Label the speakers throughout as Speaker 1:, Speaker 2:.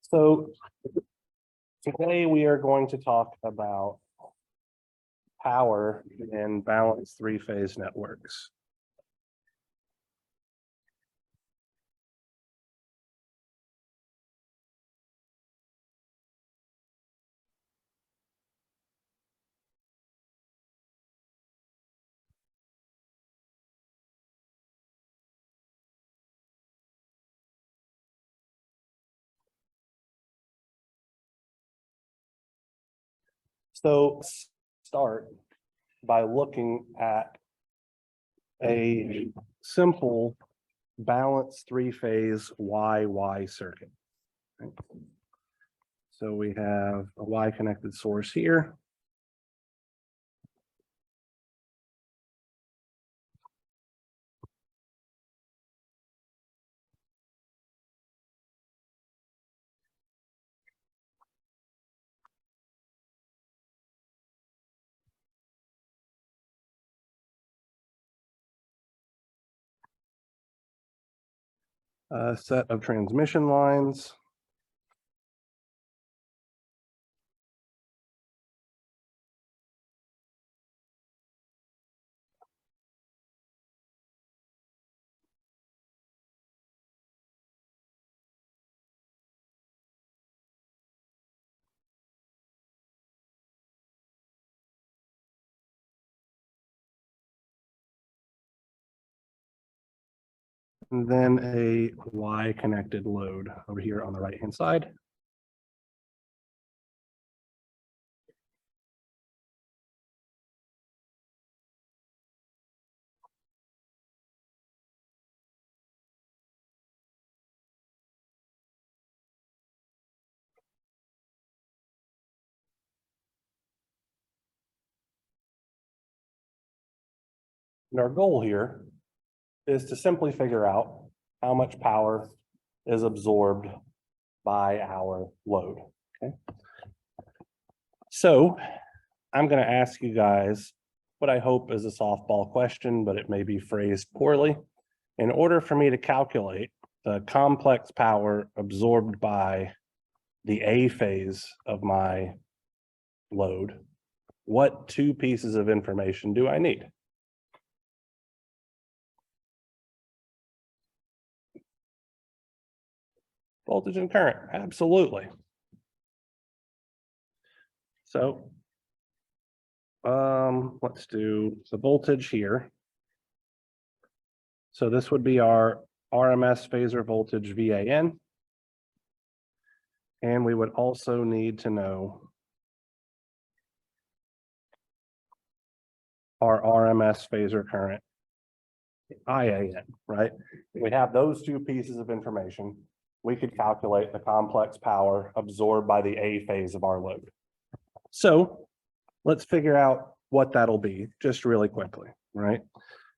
Speaker 1: So today we are going to talk about power in balanced three-phase networks. So start by looking at a simple balanced three-phase Y-Y circuit. Right? So we have a Y-connected source here. A set of transmission lines. And then a Y-connected load over here on the right-hand side. And our goal here is to simply figure out how much power is absorbed by our load. Okay. So I'm going to ask you guys what I hope is a softball question, but it may be phrased poorly. In order for me to calculate the complex power absorbed by the A phase of my load, what two pieces of information do I need? Voltage and current, absolutely. So let's do the voltage here. So this would be our RMS phasor voltage VAN. And we would also need to know our RMS phasor current IAN, right? If we have those two pieces of information, we could calculate the complex power absorbed by the A phase of our load. So let's figure out what that'll be just really quickly, right?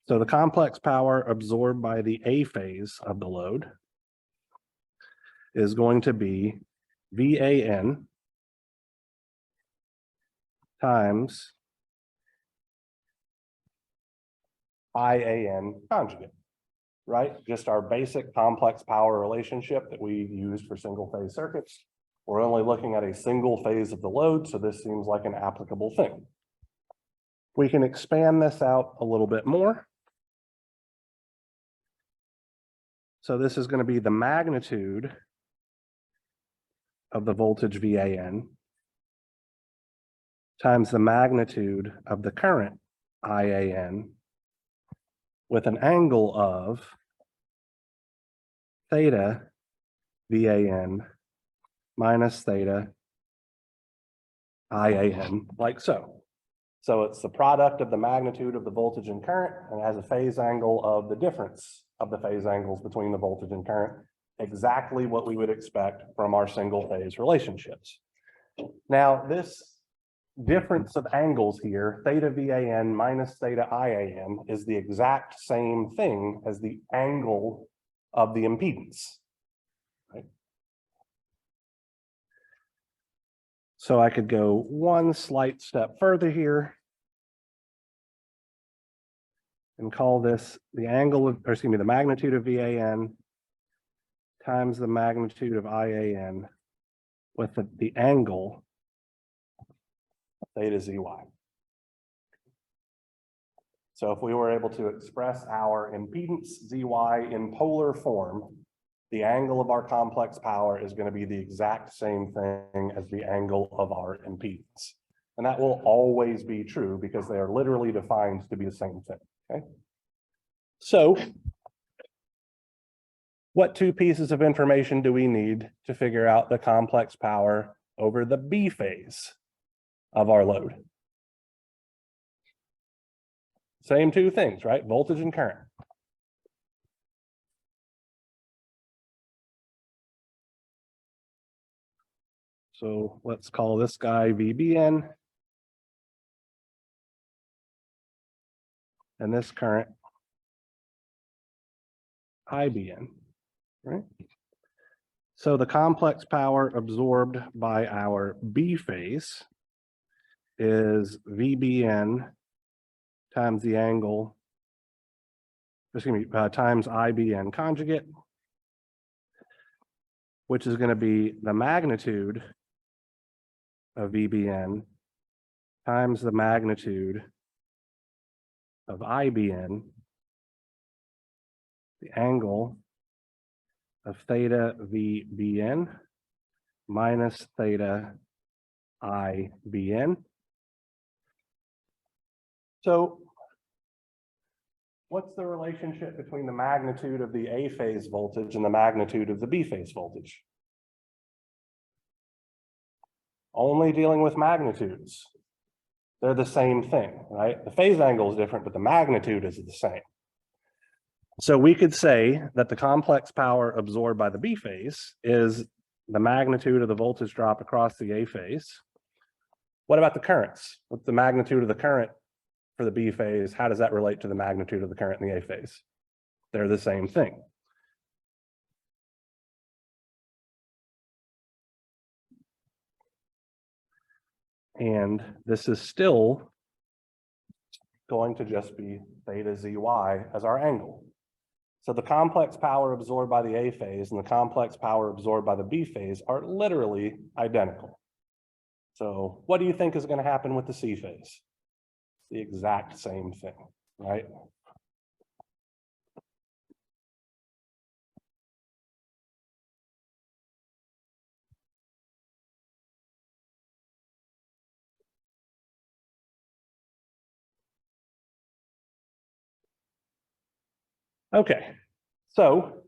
Speaker 1: So the complex power absorbed by the A phase of the load is going to be VAN times IAN conjugate, right? Just our basic complex power relationship that we use for single phase circuits. We're only looking at a single phase of the load, so this seems like an applicable thing. We can expand this out a little bit more. So this is going to be the magnitude of the voltage VAN times the magnitude of the current IAN with an angle of theta VAN minus theta IAN, like so. So it's the product of the magnitude of the voltage and current, and it has a phase angle of the difference of the phase angles between the voltage and current, exactly what we would expect from our single phase relationships. Now, this difference of angles here, theta VAN minus theta IAN, is the exact same thing as the angle of the impedance. Right? So I could go one slight step further here and call this the angle of, or excuse me, the magnitude of VAN times the magnitude of IAN with the angle theta zy. So if we were able to express our impedance zy in polar form, the angle of our complex power is going to be the exact same thing as the angle of our impedance. And that will always be true because they are literally defined to be the same thing, okay? So what two pieces of information do we need to figure out the complex power over the B phase of our load? Same two things, right? Voltage and current. So let's call this guy VBN. And this current IBN, right? So the complex power absorbed by our B phase is VBN times the angle, times IBN conjugate, which is going to be the magnitude of VBN times the magnitude of IBN, the angle of theta VBN minus theta IBN. So what's the relationship between the magnitude of the A phase voltage and the magnitude of the B phase voltage? Only dealing with magnitudes. They're the same thing, right? The phase angle is different, but the magnitude is the same. So we could say that the complex power absorbed by the B phase is the magnitude of the voltage drop across the A phase. What about the currents? What's the magnitude of the current for the B phase? How does that relate to the magnitude of the current in the A phase? They're the same thing. And this is still going to just be theta zy as our angle. So the complex power absorbed by the A phase and the complex power absorbed by the B phase are literally identical. So what do you think is going to happen with the C phase? The exact same thing, right? Okay, so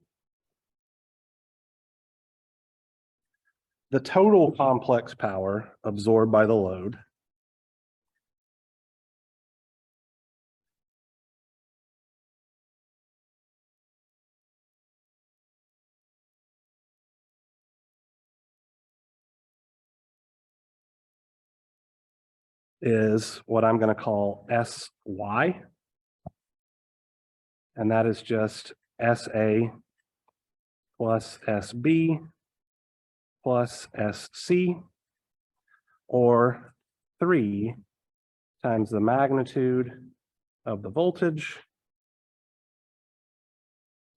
Speaker 1: the total complex power absorbed by the load is what I'm going to call SY. And that is just SA plus SB plus SC, or 3 times the magnitude of the voltage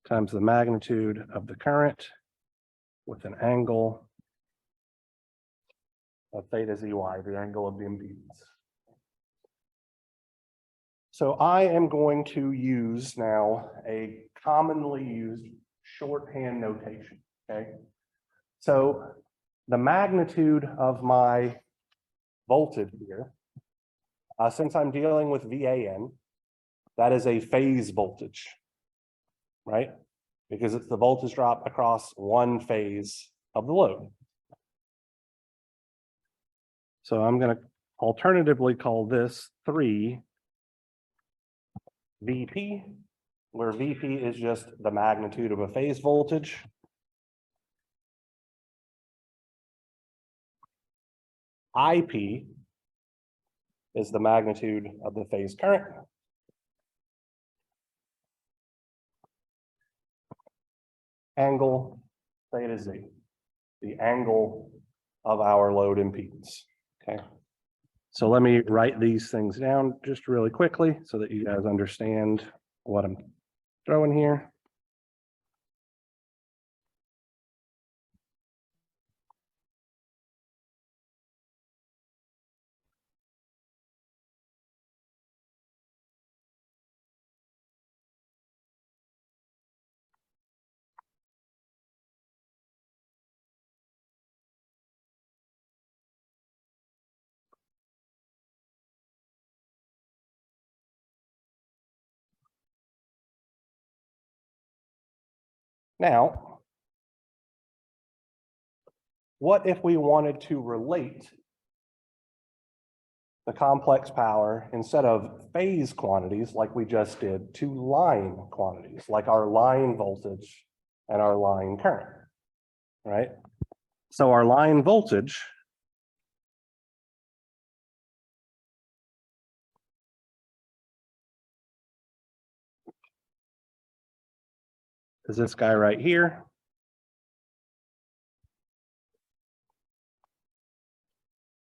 Speaker 1: times the magnitude of the current with an angle of theta zy, the angle of the impedance. So I am going to use now a commonly used shorthand notation, okay? So the magnitude of my voltage here, since I'm dealing with VAN, that is a phase voltage, right? Because it's the voltage drop across one phase of the load. So I'm going to alternatively call this 3 VP, where VP is just the magnitude of a phase voltage. IP is the magnitude of the phase current. Angle theta Z, the angle of our load impedance, okay? So let me write these things down just really quickly so that you guys understand what I'm throwing here. Now, what if we wanted to relate the complex power instead of phase quantities like we just did to line quantities, like our line voltage and our line current, right? So our line voltage is this guy right here.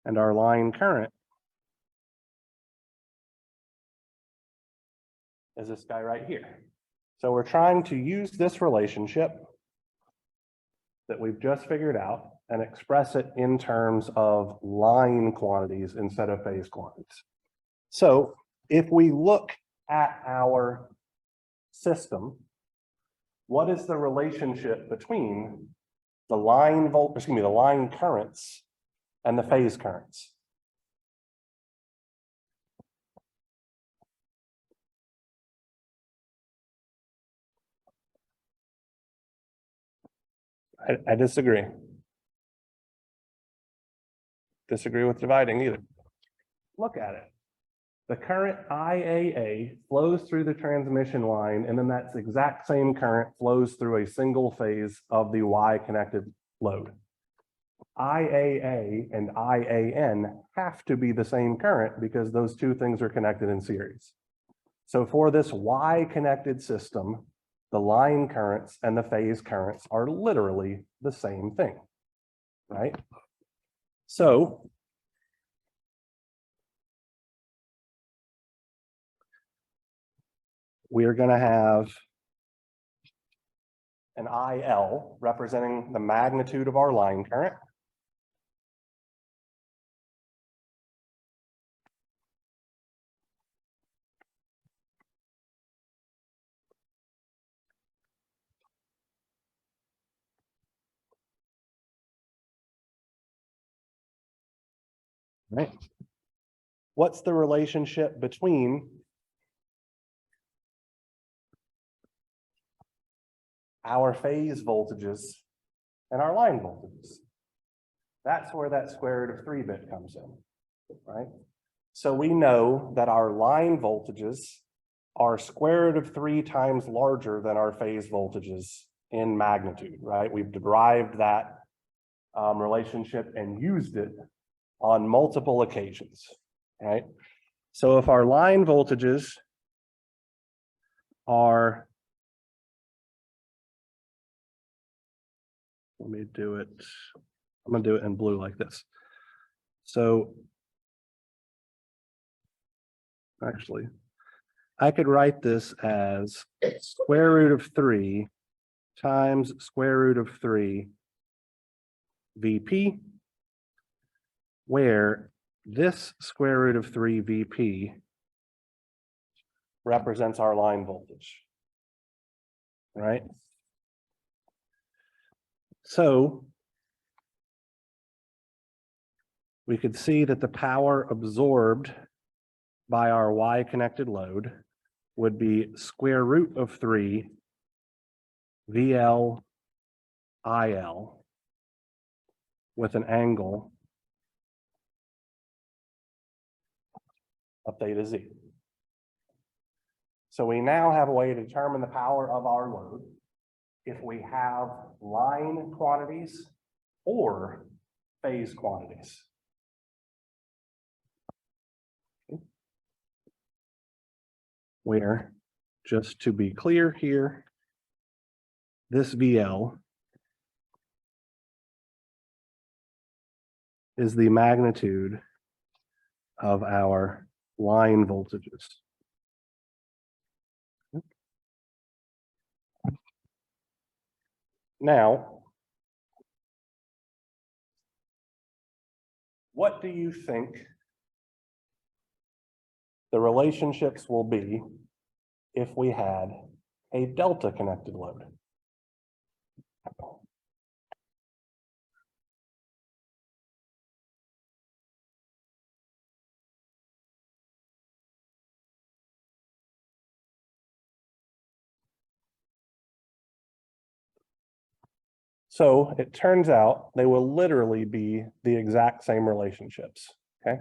Speaker 1: And our line current is this guy right here. So we're trying to use this relationship that we've just figured out and express it in terms of line quantities instead of phase quantities. So if we look at our system, what is the relationship between the line the line currents and the phase currents? I disagree. Disagree with dividing either. Look at it. The current IAA flows through the transmission line, and then that exact same current flows through a single phase of the Y connected load. IAA and IAN have to be the same current because those two things are connected in series. So for this Y connected system, the line currents and the phase currents are literally the same thing, right? So we are going to have an IL representing the magnitude of our line current. Right. What's the relationship between our phase voltages and our line voltages? That's where that square root of 3 bit comes in, right? So we know that our line voltages are square root of 3 times larger than our phase voltages in magnitude, right? We've derived that relationship and used it on multiple occasions, right? So if our line voltages are, let me do it, I'm gonna do it in blue like this. So actually, I could write this as square root of 3 times square root of 3 VP, where this square root of 3 VP represents our line voltage, right? So we could see that the power absorbed by our Y connected load would be square root of 3 VL IL with an angle of theta Z. So we now have a way to determine the power of our load if we have line quantities or phase quantities. Where, just to be clear here, this VL is the magnitude of our line voltages. Now, what do you think the relationships will be if we had a delta connected load? So it turns out they will literally be the exact same relationships, okay?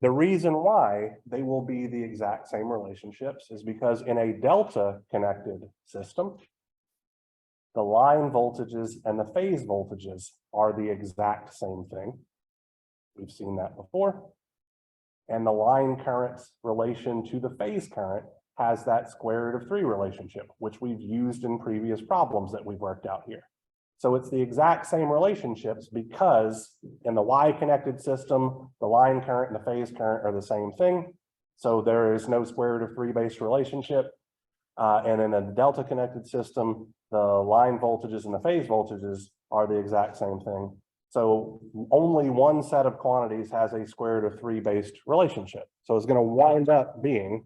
Speaker 1: The reason why they will be the exact same relationships is because in a delta connected system, the line voltages and the phase voltages are the exact same thing. We've seen that before. And the line current's relation to the phase current has that square root of 3 relationship, which we've used in previous problems that we've worked out here. So it's the exact same relationships because in the Y-connected system, the line current and the phase current are the same thing. So there is no square root of 3 based relationship. And in a delta connected system, the line voltages and the phase voltages are the exact same thing. So only one set of quantities has a square root of 3 based relationship. So it's going to wind up being,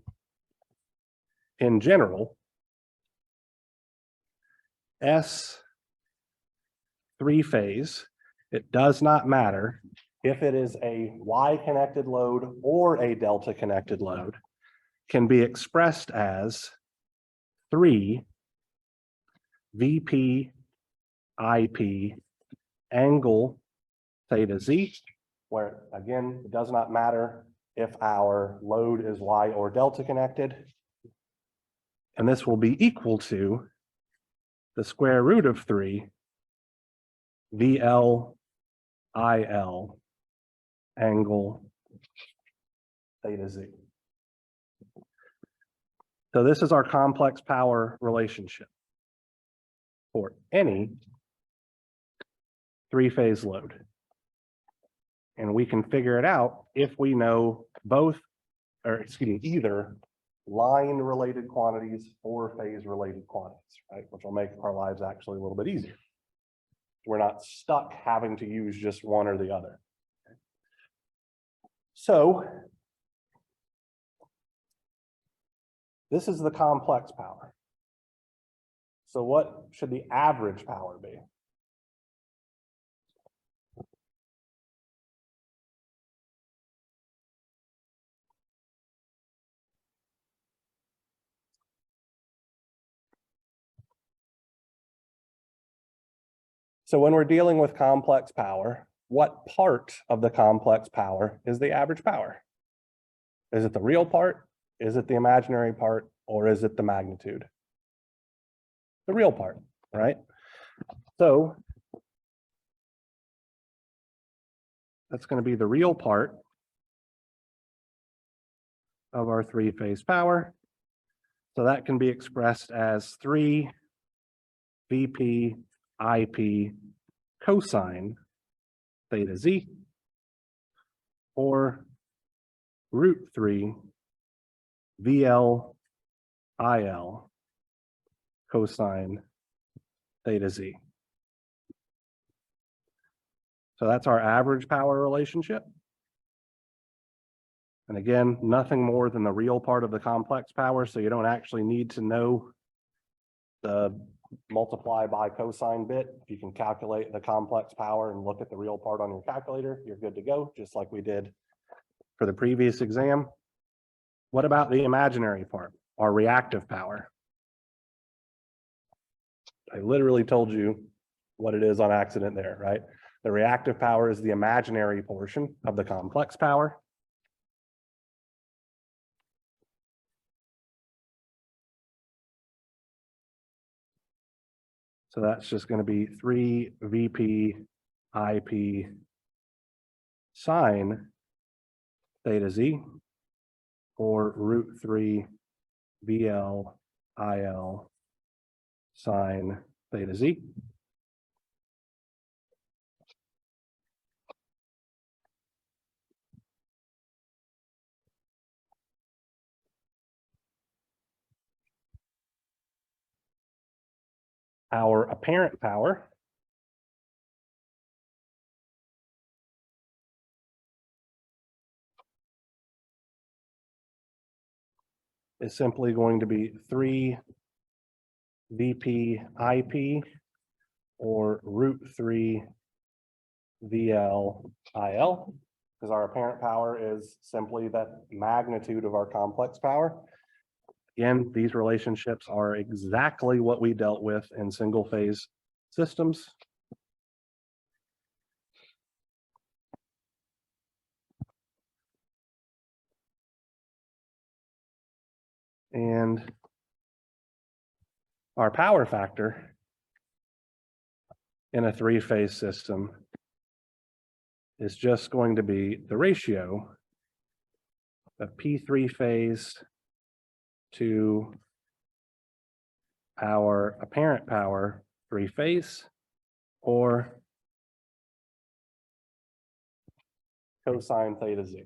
Speaker 1: in general, S 3-phase. It does not matter if it is a Y-connected load or a delta connected load, can be expressed as 3 VP IP angle theta Z, where again, it does not matter if our load is Y or delta connected. And this will be equal to the square root of 3 VL IL angle theta Z. So this is our complex power relationship for any 3-phase load. And we can figure it out if we know both, or excuse me, either line related quantities or phase related quantities, right? Which will make our lives actually a little bit easier. We're not stuck having to use just one or the other. So this is the complex power. So what should the average power be? So when we're dealing with complex power, what part of the complex power is the average power? Is it the real part? Is it the imaginary part? Or is it the magnitude? The real part, right? So that's going to be the real part of our 3-phase power. So that can be expressed as 3 VP IP cosine theta Z, or root 3 VL IL cosine theta Z. So that's our average power relationship. And again, nothing more than the real part of the complex power, so you don't actually need to know the multiply by cosine bit. If you can calculate the complex power and look at the real part on your calculator, you're good to go, just like we did for the previous exam. What about the imaginary part, our reactive power? I literally told you what it is on accident there, right? The reactive power is the imaginary portion of the complex power. So that's just going to be 3 VP IP sine theta Z, or root 3 VL IL sine theta Z. Our apparent power is simply going to be 3 VP IP, or root 3 VL IL, because our apparent power is simply that magnitude of our complex power. Again, these relationships are exactly what we dealt with in single phase systems. And our power factor in a three-phase system is just going to be the ratio of P3 phase to our apparent power three-phase, or cosine theta z.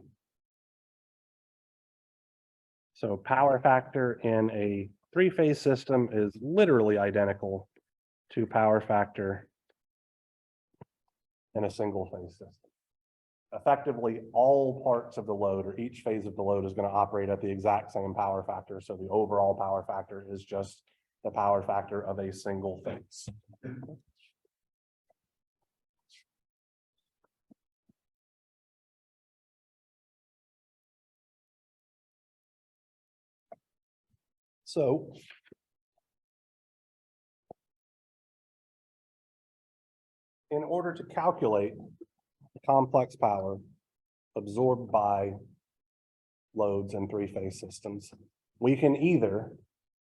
Speaker 1: So power factor in a three-phase system is literally identical to power factor in a single-phase system. Effectively, all parts of the load or each phase of the load is going to operate at the exact same power factor. So the overall power factor is just the power factor of a single phase. So in order to calculate the complex power absorbed by loads in three-phase systems, we can either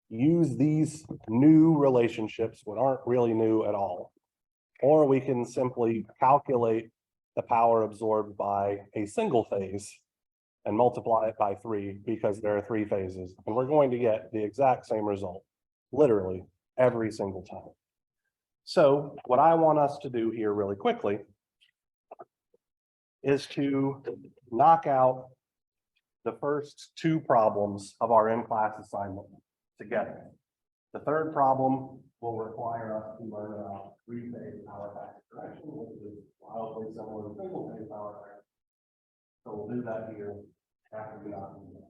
Speaker 1: use these new relationships, what aren't really new at all, or we can simply calculate the power absorbed by a single phase and multiply it by 3 because there are 3 phases, and we're going to get the exact same result, literally every single time. So what I want us to do here really quickly is to knock out the first 2 problems of our in-class assignment together. The third problem will require us to learn about three-phase power factor correction, which is wildly similar to single-phase power factor. So we'll do that here after we knock them out.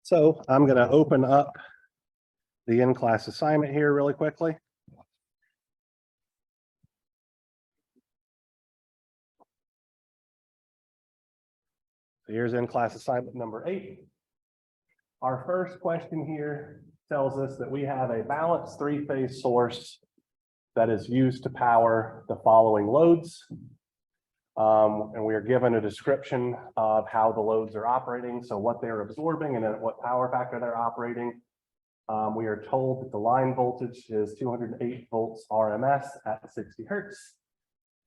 Speaker 1: So I'm going to open up the in-class assignment here really quickly. So here's in-class assignment number 8. Our first question here tells us that we have a balanced three-phase source that is used to power the following loads. And we are given a description of how the loads are operating, so what they're absorbing and at what power factor they're operating. We are told that the line voltage is 208 volts RMS at 60 hertz.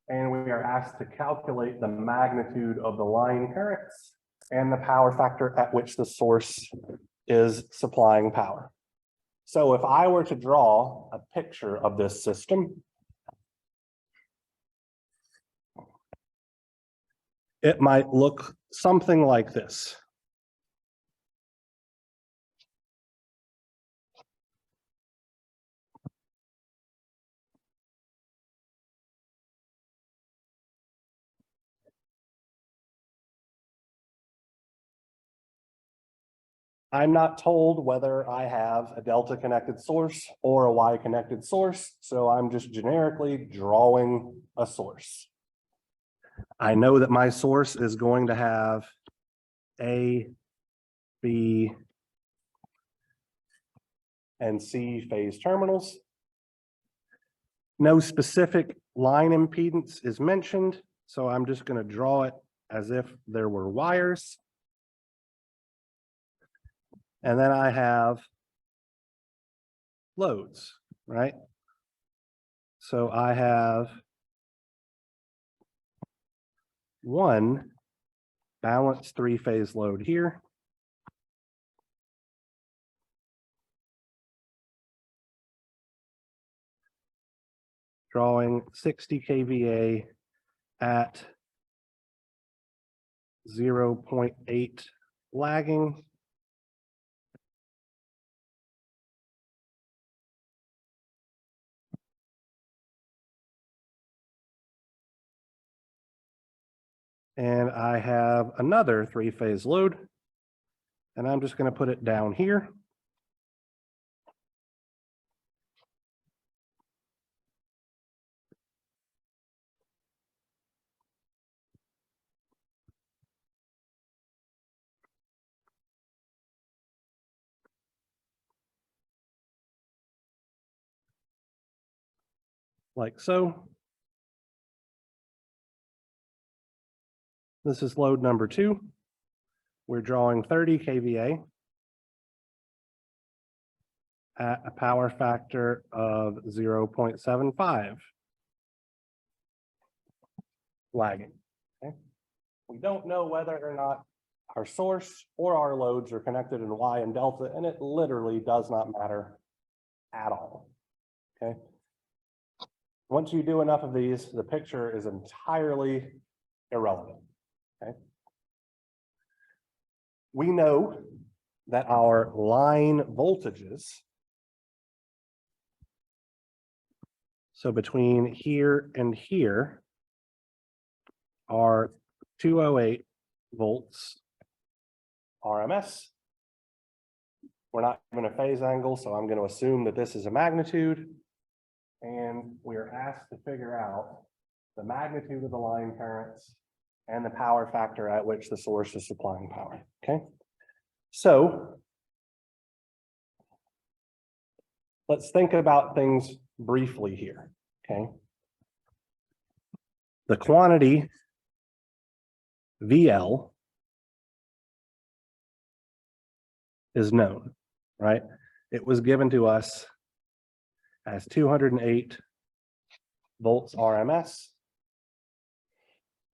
Speaker 1: And we are asked to calculate the magnitude of the line currents and the power factor at which the source is supplying power. So if I were to draw a picture of this system, it might look something like this. I'm not told whether I have a delta connected source or a Y connected source, so I'm just generically drawing a source. I know that my source is going to have A, B, and C phase terminals. No specific line impedance is mentioned, so I'm just going to draw it as if there were wires. And then I have loads, right? So I have one balanced three-phase load here. Drawing 60 kVA at 0.8 lagging. And I have another three-phase load. And I'm just going to put it down here. Like so. This is load number 2. We're drawing 30 kVA at a power factor of 0.75 lagging. Okay. We don't know whether or not our source or our loads are connected in Y and delta, and it literally does not matter at all. Okay. Once you do enough of these, the picture is entirely irrelevant. Okay. We know that our line voltages, so between here and here, are 208 volts RMS. We're not given a phase angle, so I'm going to assume that this is a magnitude. And we are asked to figure out the magnitude of the line currents and the power factor at which the source is supplying power. Okay. So let's think about things briefly here. Okay. The quantity VL is known, right? It was given to us as 208 volts RMS.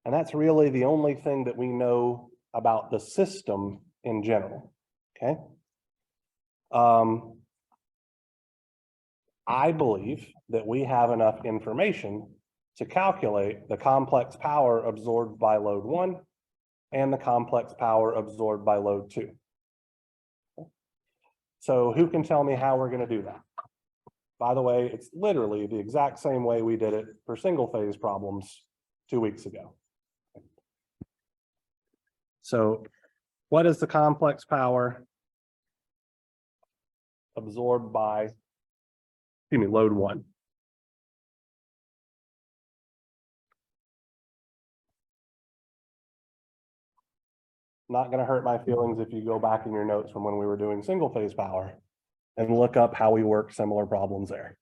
Speaker 1: And that's really the only thing that we know about the system in general, okay? I believe that we have enough information to calculate the complex power absorbed by load 1 and the complex power absorbed by load 2. So who can tell me how we're going to do that? By the way, it's literally the exact same way we did it for single phase problems 2 weeks ago. So what is the complex power absorbed by, load 1? Not going to hurt my feelings if you go back in your notes from when we were doing single phase power and look up how we work similar problems there.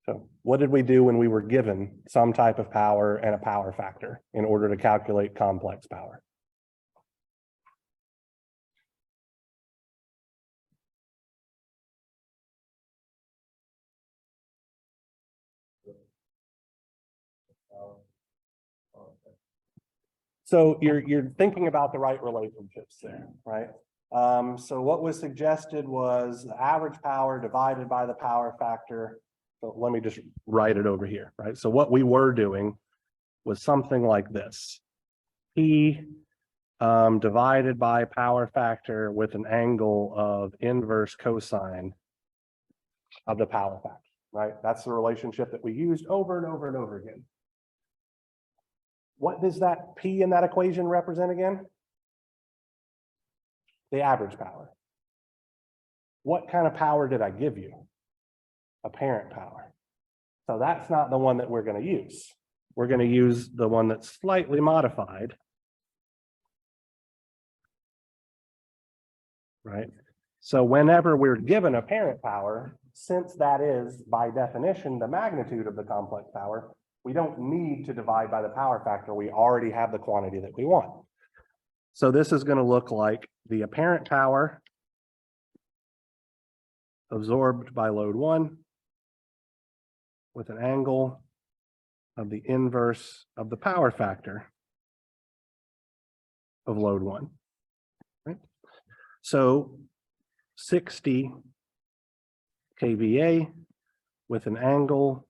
Speaker 1: So what did we do when we were given some type of power and a power factor in order to calculate complex power? So you're thinking about the right relationships there, right? So what was suggested was the average power divided by the power factor. So let me just write it over here, right? So what we were doing was something like this. P divided by power factor with an angle of inverse cosine of the power factor, right? That's the relationship that we used over and over and over again. What does that P in that equation represent again? The average power. What kind of power did I give you? Apparent power. So that's not the one that we're going to use. We're going to use the one that's slightly modified, right? So whenever we're given apparent power, since that is by definition the magnitude of the complex power, we don't need to divide by the power factor. We already have the quantity that we want. So this is going to look like the apparent power absorbed by load 1 with an angle of the inverse of the power factor of load 1. Right? So 60 kVA with an angle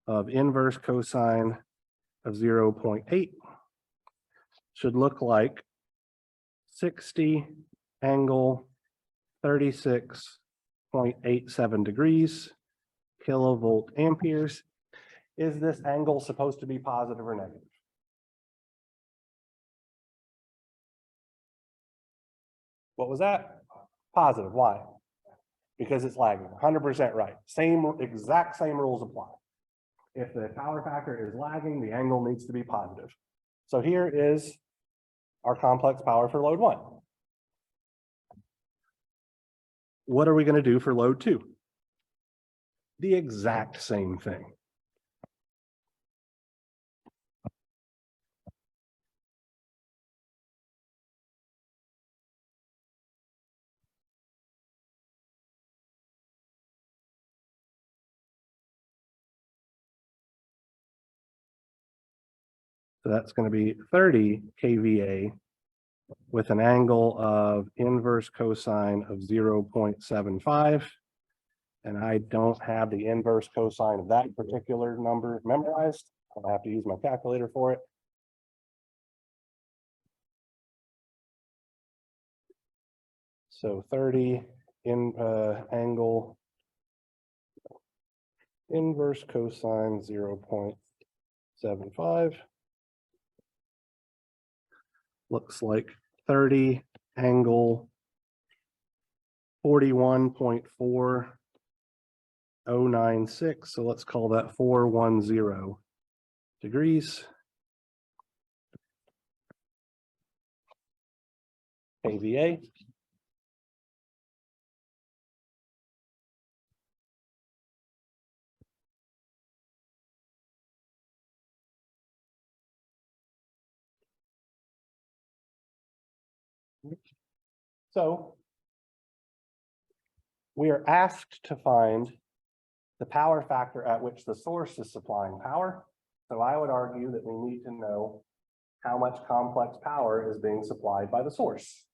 Speaker 1: of inverse cosine of 0.8 should look like 60 angle 36.87 degrees kilovolt amperes. Is this angle supposed to be positive or negative? What was that? Positive. Why? Because it's lagging. 100% right. Exact same rules apply. If the power factor is lagging, the angle needs to be positive. So here is our complex power for load 1. What are we going to do for load 2? The exact same thing. So that's going to be 30 kVA with an angle of inverse cosine of 0.75. And I don't have the inverse cosine of that particular number memorized. I'll have to use my calculator for it. So 30 in angle inverse cosine 0.75 looks like 30 angle 41.4096. So let's call that 410 degrees. kVA. So we are asked to find the power factor at which the source is supplying power. So I would argue that we need to know how much complex power is being supplied by the source.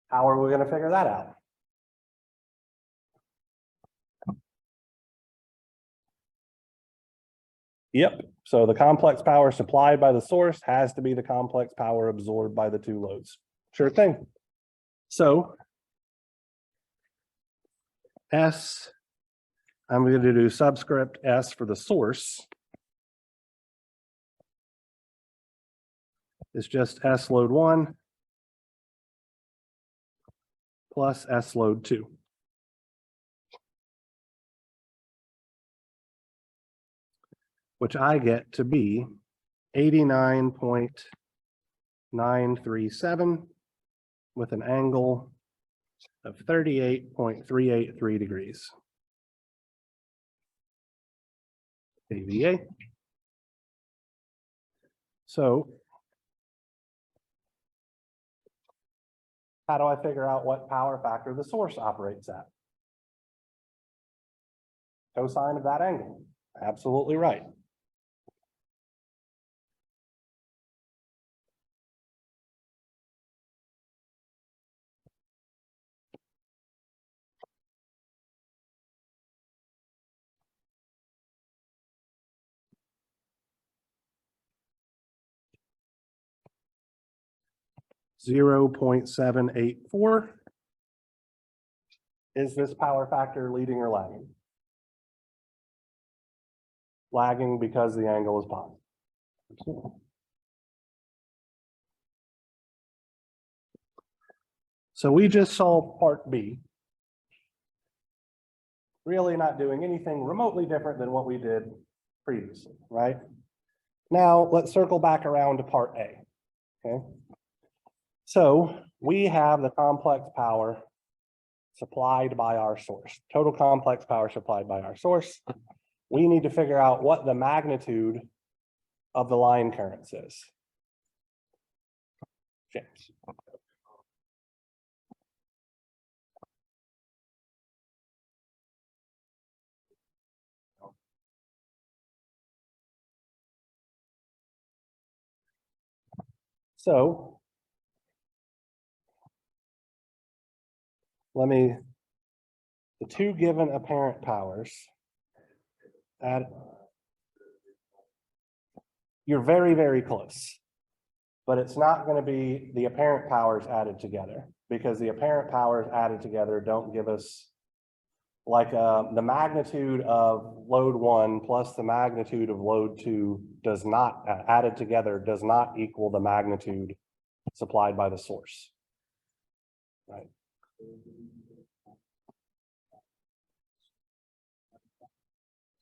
Speaker 1: How are we going to figure that out? Yep. So the complex power supplied by the source has to be the complex power absorbed by the two loads. Sure thing. So S, I'm going to do subscript S for the source. It's just S load 1 plus S load 2. Which I get to be 89.937 with an angle of 38.383 degrees. kVA. So how do I figure out what power factor the source operates at? Cosine of that angle. Absolutely right. .784. Is this power factor leading or lagging? Lagging because the angle is positive. So we just solved part B. Really not doing anything remotely different than what we did previously, right? Now let's circle back around to part A, okay? So we have the complex power supplied by our source, total complex power supplied by our source. We need to figure out what the magnitude of the line currents is. James. So the two given apparent powers, you're very, very close, but it's not going to be the apparent powers added together because the apparent powers added together don't give us like the magnitude of load 1 plus the magnitude of load 2 does not, added together, does not equal the magnitude supplied by the source. Right.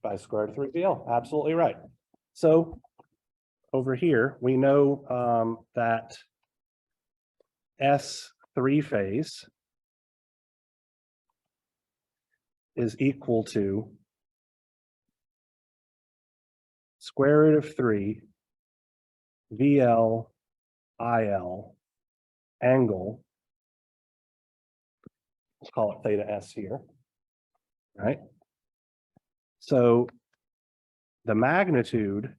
Speaker 1: By square root of 3VL, absolutely right. So over here, we know that S3 phase is equal to square root of 3 VL IL angle, let's call it theta S here, right? So the magnitude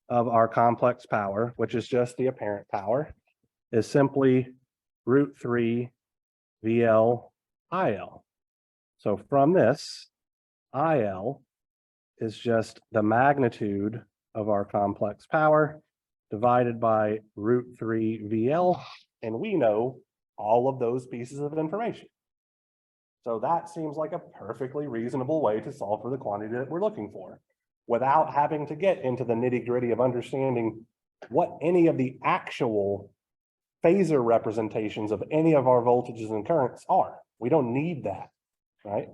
Speaker 1: of our complex power, which is just the apparent power, is simply root 3 VL IL. So from this, IL is just the magnitude of our complex power divided by root 3 VL, and we know all of those pieces of information. So that seems like a perfectly reasonable way to solve for the quantity that we're looking for, without having to get into the nitty-gritty of understanding what any of the actual phasor representations of any of our voltages and currents are. We don't need that, right?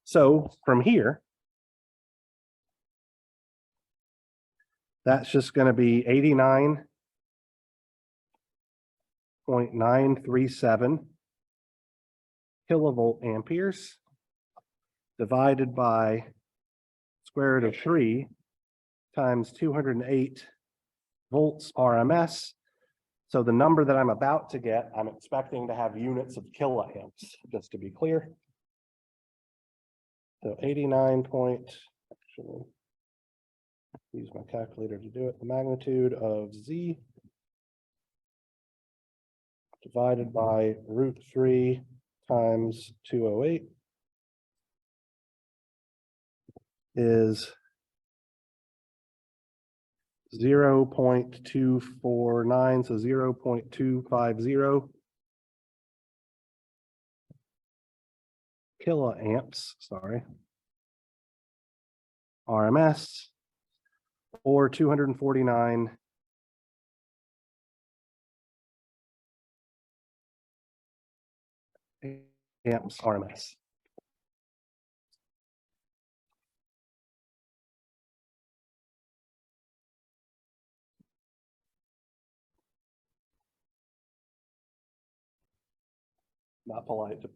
Speaker 1: So from here, that's just going to be 89.937 kilovolt amperes divided by square root of 3 times 208 volts RMS. So the number that I'm about to get, I'm expecting to have units of kiloamps, just to be clear. So 89 point, actually, use my calculator to do it. The magnitude of Z divided by root 3 times 208 is 0.249, so 0.250 kiloamps, sorry, RMS, or 249 amps RMS. Not polite to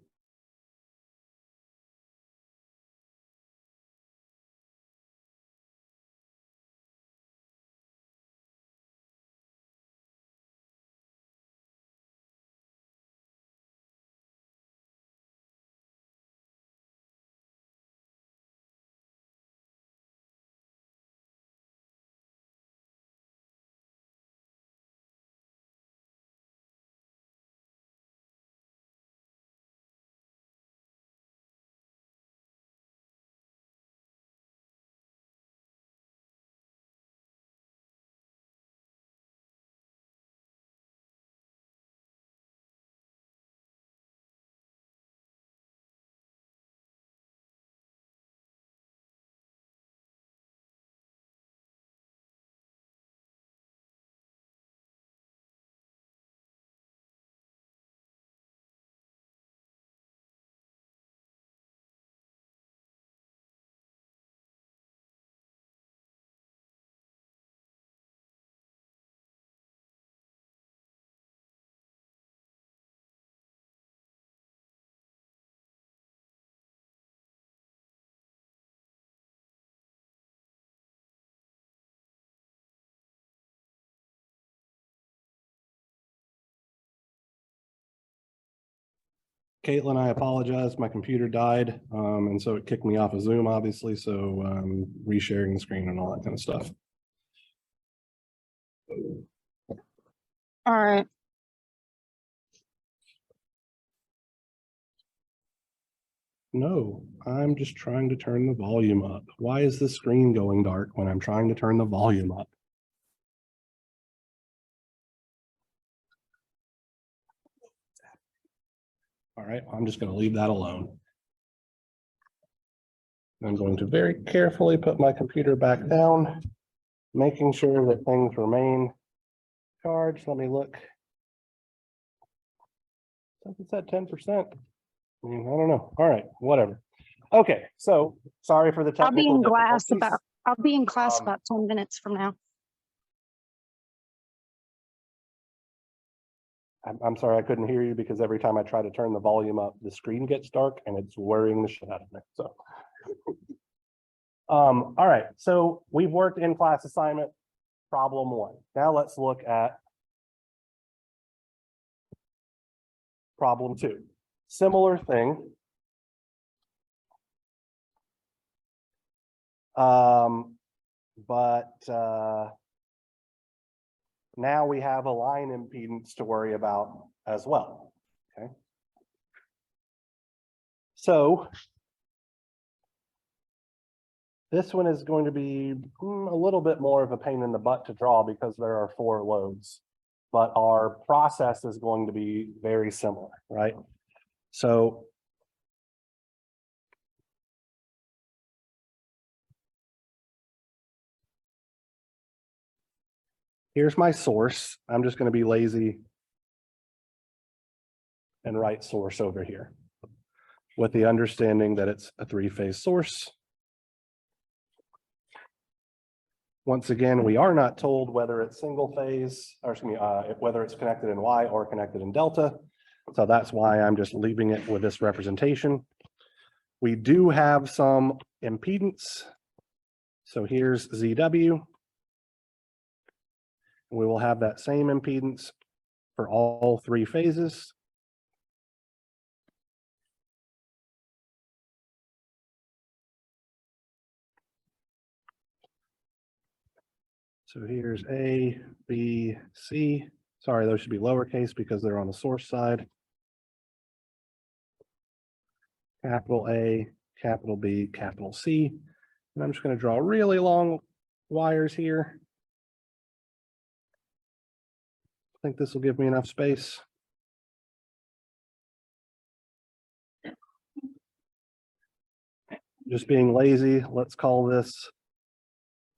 Speaker 1: Caitlin, I apologize. My computer died, and so it kicked me off of Zoom, obviously. So resharing the screen and all that kind of stuff.
Speaker 2: All right.
Speaker 1: No, I'm just trying to turn the volume up. Why is the screen going dark when I'm trying to turn the volume up? All right, I'm just going to leave that alone. I'm going to very carefully put my computer back down, making sure that things remain charged. Let me look. It's at 10%. I mean, I don't know. All right, whatever. Okay, so sorry for the technical difficulties.
Speaker 2: I'll be in class about 10 minutes from now.
Speaker 1: I'm sorry, I couldn't hear you because every time I try to turn the volume up, the screen gets dark and it's worrying the shit out of me. So, all right, so we've worked in class assignment problem 1. Now let's look at problem 2. Similar thing. Now we have a line impedance to worry about as well. Okay. So this one is going to be a little bit more of a pain in the butt to draw because there are 4 loads, but our process is going to be very similar, right? So here's my source. I'm just going to be lazy and write source over here with the understanding that it's a 3-phase source. Once again, we are not told whether it's single phase, or excuse me, whether it's connected in Y or connected in delta. So that's why I'm just leaving it with this representation. We do have some impedance. So here's ZW. We will have that same impedance for all 3 phases. So here's A, B, C. Sorry, those should be lowercase because they're on the source side. Capital A, capital B, capital C. And I'm just going to draw really long wires here. I think this will give me enough space. Just being lazy, let's call this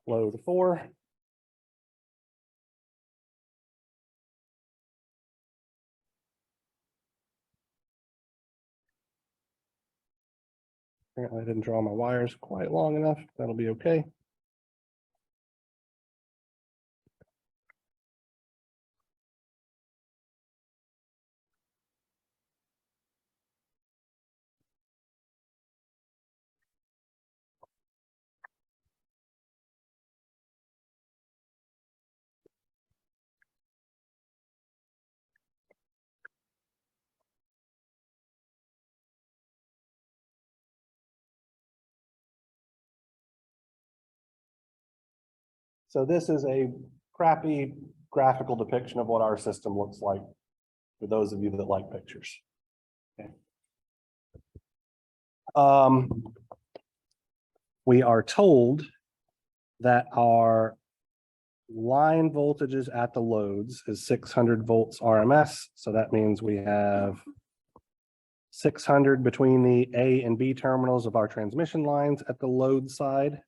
Speaker 1: load 4. Apparently I didn't draw my wires quite long enough. That'll be okay. So this is a crappy graphical depiction of what our system looks like for those of you that like pictures. Okay. We are told that our line voltages at the loads is 600 volts RMS. So that means we have 600 between the A and B terminals of our transmission lines at the load side,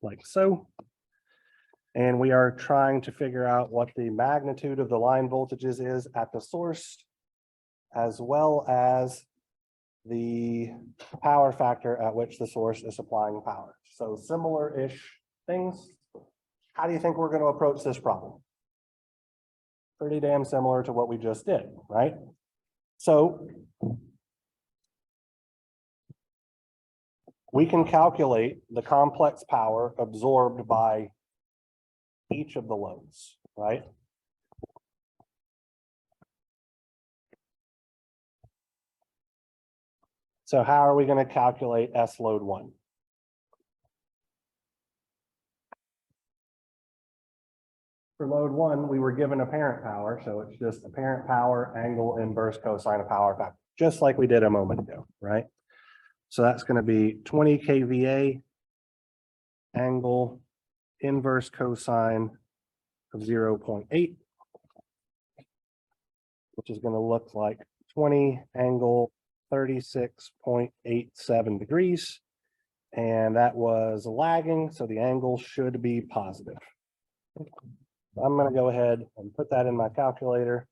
Speaker 1: like so. And we are trying to figure out what the magnitude of the line voltages is at the source, as well as the power factor at which the source is supplying power. So similar-ish things. How do you think we're going to approach this problem? Pretty damn similar to what we just did, right? So we can calculate the complex power absorbed by each of the loads, right? So how are we going to calculate S load 1? For load 1, we were given apparent power, so it's just apparent power, angle, inverse cosine of power factor, just like we did a moment ago, right? So that's going to be 20 kVA, angle, inverse cosine of 0.8, which is going to look like 20 angle 36.87 degrees. And that was lagging, so the angle should be positive. I'm going to go ahead and put that in my calculator.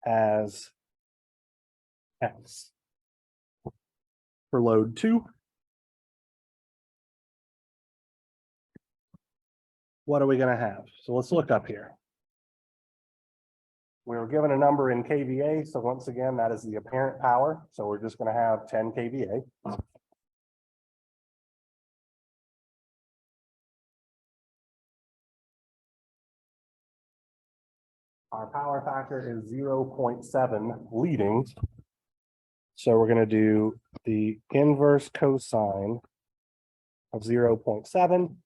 Speaker 1: As X. For load 2, what are we going to have? So let's look up here. We were given a number in kVA, so once again, that is the apparent power. So we're just going to have 10 kVA. Our power factor is 0.7 leading. So we're going to do the inverse cosine of 0.7.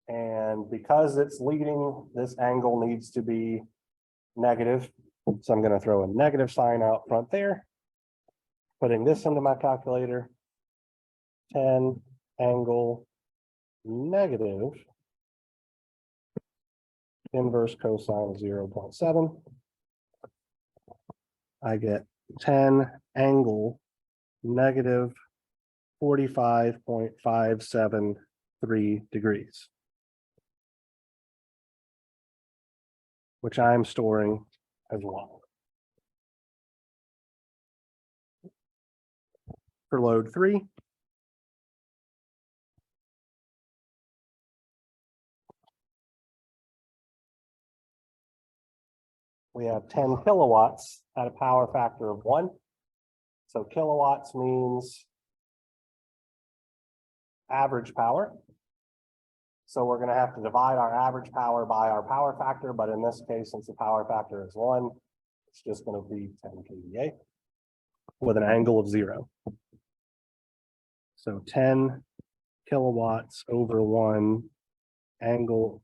Speaker 1: And because it's leading, this angle needs to be negative. So I'm going to throw a negative sign out front there. Putting this into my calculator. 10 angle negative inverse cosine of 0.7. I get 10 angle negative 45.573 degrees, which I'm storing as well. For load 3, we have 10 kilowatts at a power factor of 1. So kilowatts means average power. So we're going to have to divide our average power by our power factor, but in this case, since the power factor is 1, it's just going to be 10 kVA with an angle of 0. So 10 kilowatts over 1 angle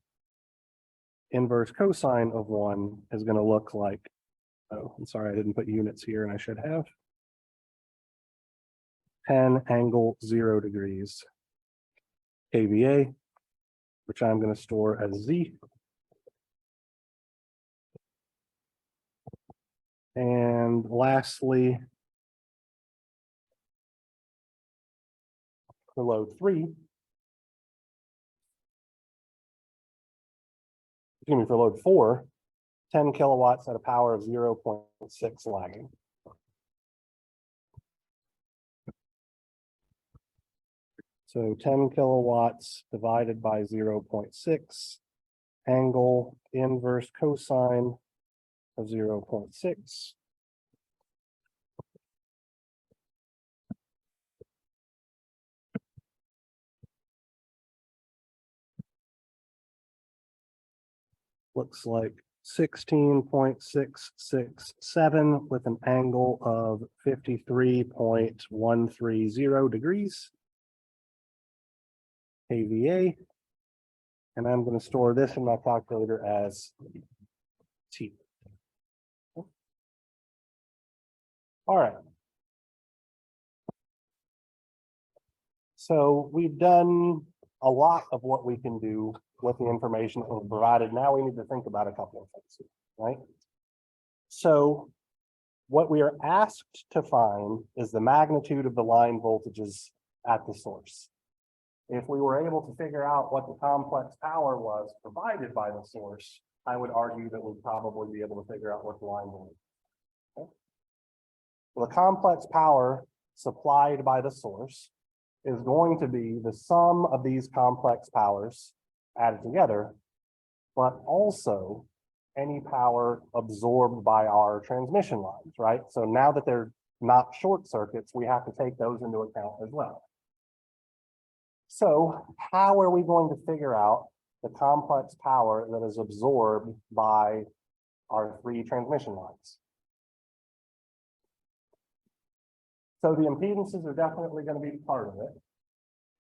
Speaker 1: inverse cosine of 1 is going to look like, oh, I'm sorry, I didn't put units here and I should have. 10 angle 0 degrees kVA, which I'm going to store as Z. And lastly, for load 3, excuse me, for load 4, 10 kilowatts at a power of 0.6 lagging. So 10 kilowatts divided by 0.6, angle inverse cosine of 0.6. Looks like 16.667 with an angle of 53.130 degrees kVA. And I'm going to store this in my calculator as T. All right. So we've done a lot of what we can do with the information that was provided. Now we need to think about a couple of things, right? So what we are asked to find is the magnitude of the line voltages at the source. If we were able to figure out what the complex power was provided by the source, I would argue that we'd probably be able to figure out what the line voltage is. Okay? Well, the complex power supplied by the source is going to be the sum of these complex powers added together, but also any power absorbed by our transmission lines, right? So now that they're not short circuits, we have to take those into account as well. So how are we going to figure out the complex power that is absorbed by our 3 transmission lines? So the impedances are definitely going to be part of it,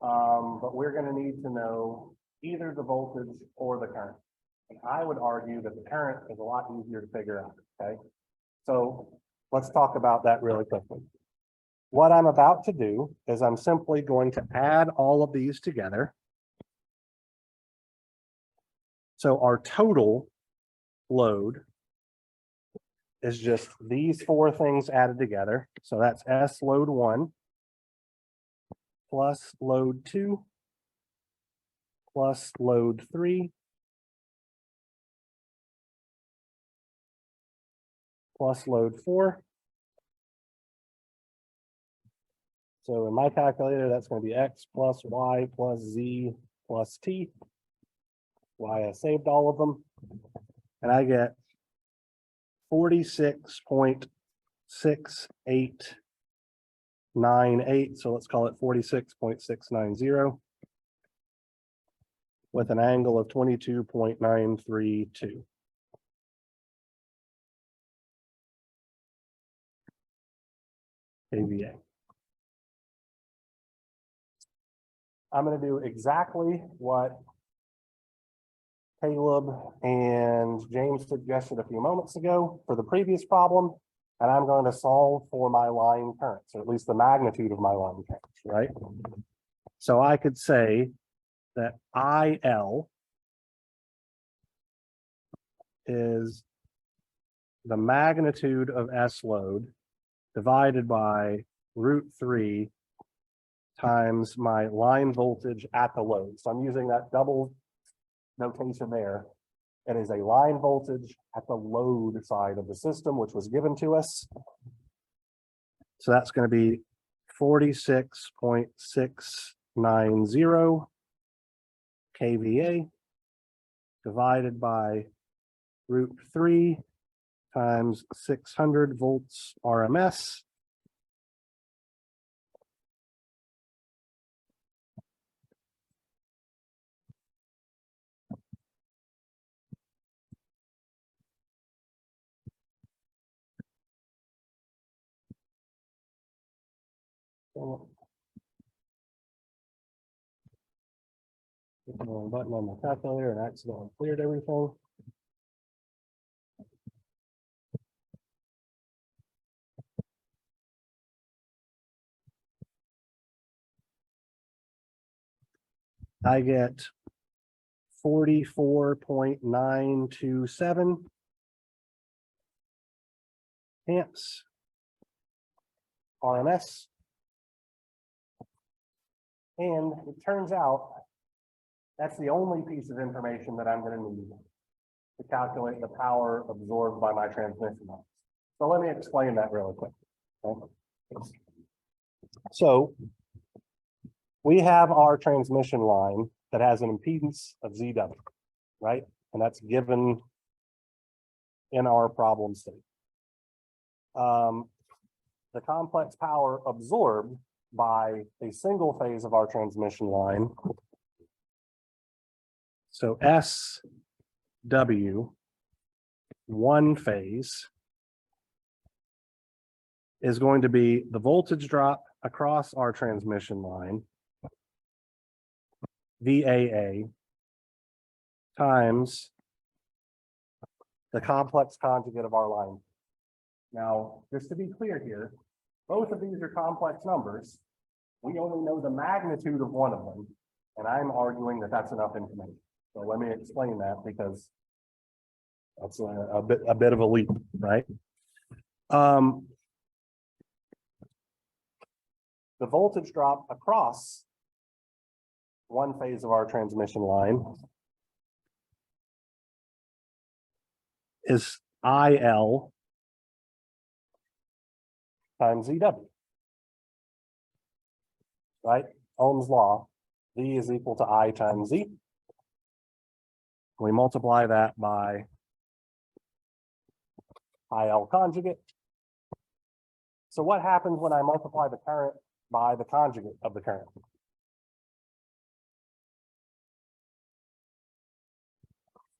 Speaker 1: but we're going to need to know either the voltage or the current. And I would argue that the current is a lot easier to figure out, okay? So let's talk about that really quickly. What I'm about to do is I'm simply going to add all of these together. So our total load is just these four things added together. So that's S load 1 plus load 2 plus load 3 plus load 4. So in my calculator, that's going to be X plus Y plus Z plus T. Y, I saved all of them. And I get 46.6898. So let's call it 46.690 with an angle of 22.932. kVA. I'm going to do exactly what Caleb and James suggested a few moments ago for the previous problem, and I'm going to solve for my line currents, or at least the magnitude of my line currents, right? So I could say that IL is the magnitude of S load divided by √3 times my line voltage at the load. So I'm using that double notation there. It is a line voltage at the load side of the system, which was given to us. So that's going to be 46.690 kVA divided by √3 times 600 volts RMS. Hit the wrong button on my calculator and accidentally cleared everything. I get 44.927 amps RMS. And it turns out that's the only piece of information that I'm going to need to calculate the power absorbed by my transmission lines. So let me explain that really quick. Okay? So we have our transmission line that has an impedance of ZW, right? And that's given in our problem state. The complex power absorbed by a single phase of our transmission line. So SW, one phase, is going to be the voltage drop across our transmission line, VAA, times the complex conjugate of our line. Now, just to be clear here, both of these are complex numbers. We only know the magnitude of one of them, and I'm arguing that that's enough information. So let me explain that, because that's a bit of a leap, right? The voltage drop across one phase of our transmission line is IL times ZW, right? Ohm's law, V is equal to I times Z. We multiply that by IL conjugate. So what happens when I multiply the current by the conjugate of the current?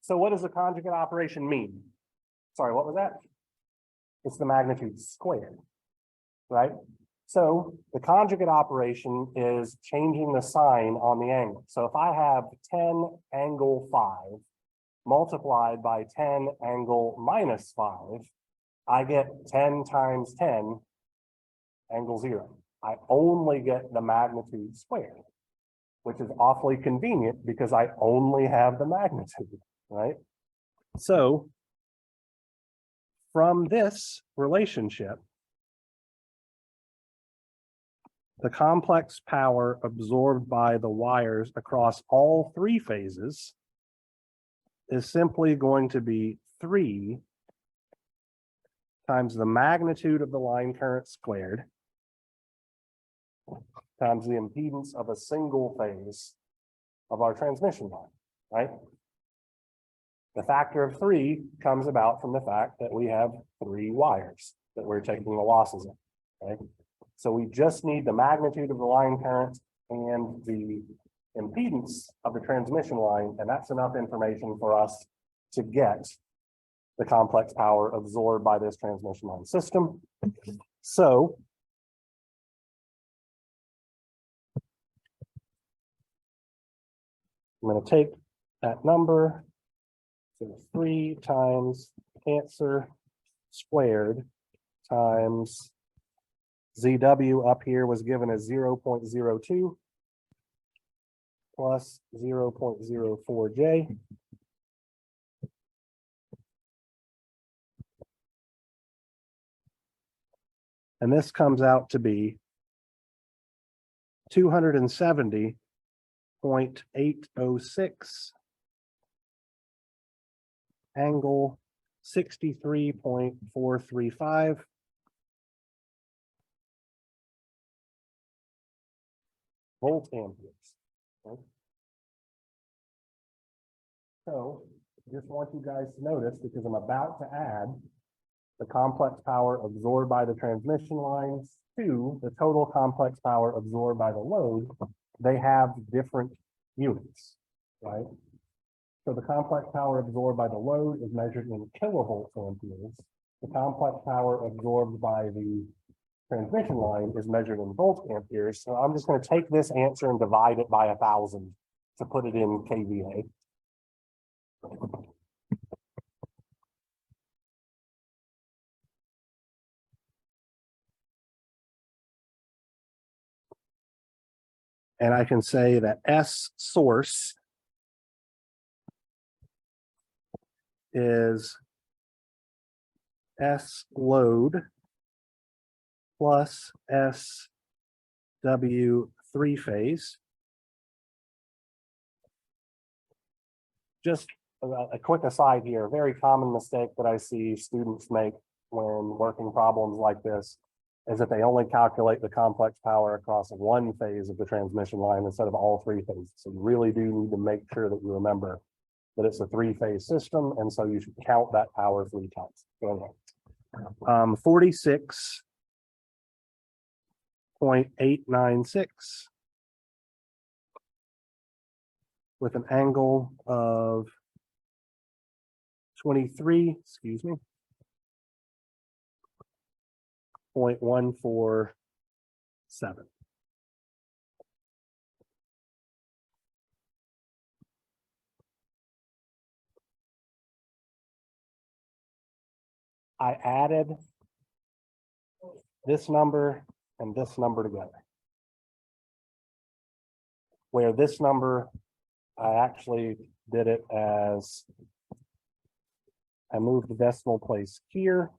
Speaker 1: So what does the conjugate operation mean? Sorry, what was that? It's the magnitude squared, right? So the conjugate operation is changing the sign on the angle. So if I have 10 angle 5 multiplied by 10 angle minus 5, I get 10 times 10 angle 0. I only get the magnitude squared, which is awfully convenient because I only have the magnitude, right? So from this relationship, the complex power absorbed by the wires across all three phases is simply going to be 3 times the magnitude of the line current squared times the impedance of a single phase of our transmission line, right? The factor of 3 comes about from the fact that we have 3 wires that we're taking the losses in, right? So we just need the magnitude of the line current and the impedance of the transmission line, and that's enough information for us to get the complex power absorbed by this transmission line system. So I'm going to take that number, so 3 times answer squared times ZW up here was given as 0.02 plus 0.04J. And this comes out to be 270.806 angle 63.435 volt amperes. Okay. So just want you guys to notice, because I'm about to add the complex power absorbed by the transmission lines to the total complex power absorbed by the load, they have different units, right? So the complex power absorbed by the load is measured in kilovolt amperes. The complex power absorbed by the transmission line is measured in volt amperes. So I'm just going to take this answer and divide it by 1,000 to put it in kVA. And I can say that S source is S load plus SW three phase. Just a quick aside here, a very common mistake that I see students make when working problems like this is that they only calculate the complex power across one phase of the transmission line instead of all 3 phases. So you really do need to make sure that you remember that it's a 3-phase system, and so you should count that power 3 times. Go ahead. 46.896 with an angle of 23, excuse me, 0.147. I added this number and this number together, where this number, I actually did it as, I moved the decimal place here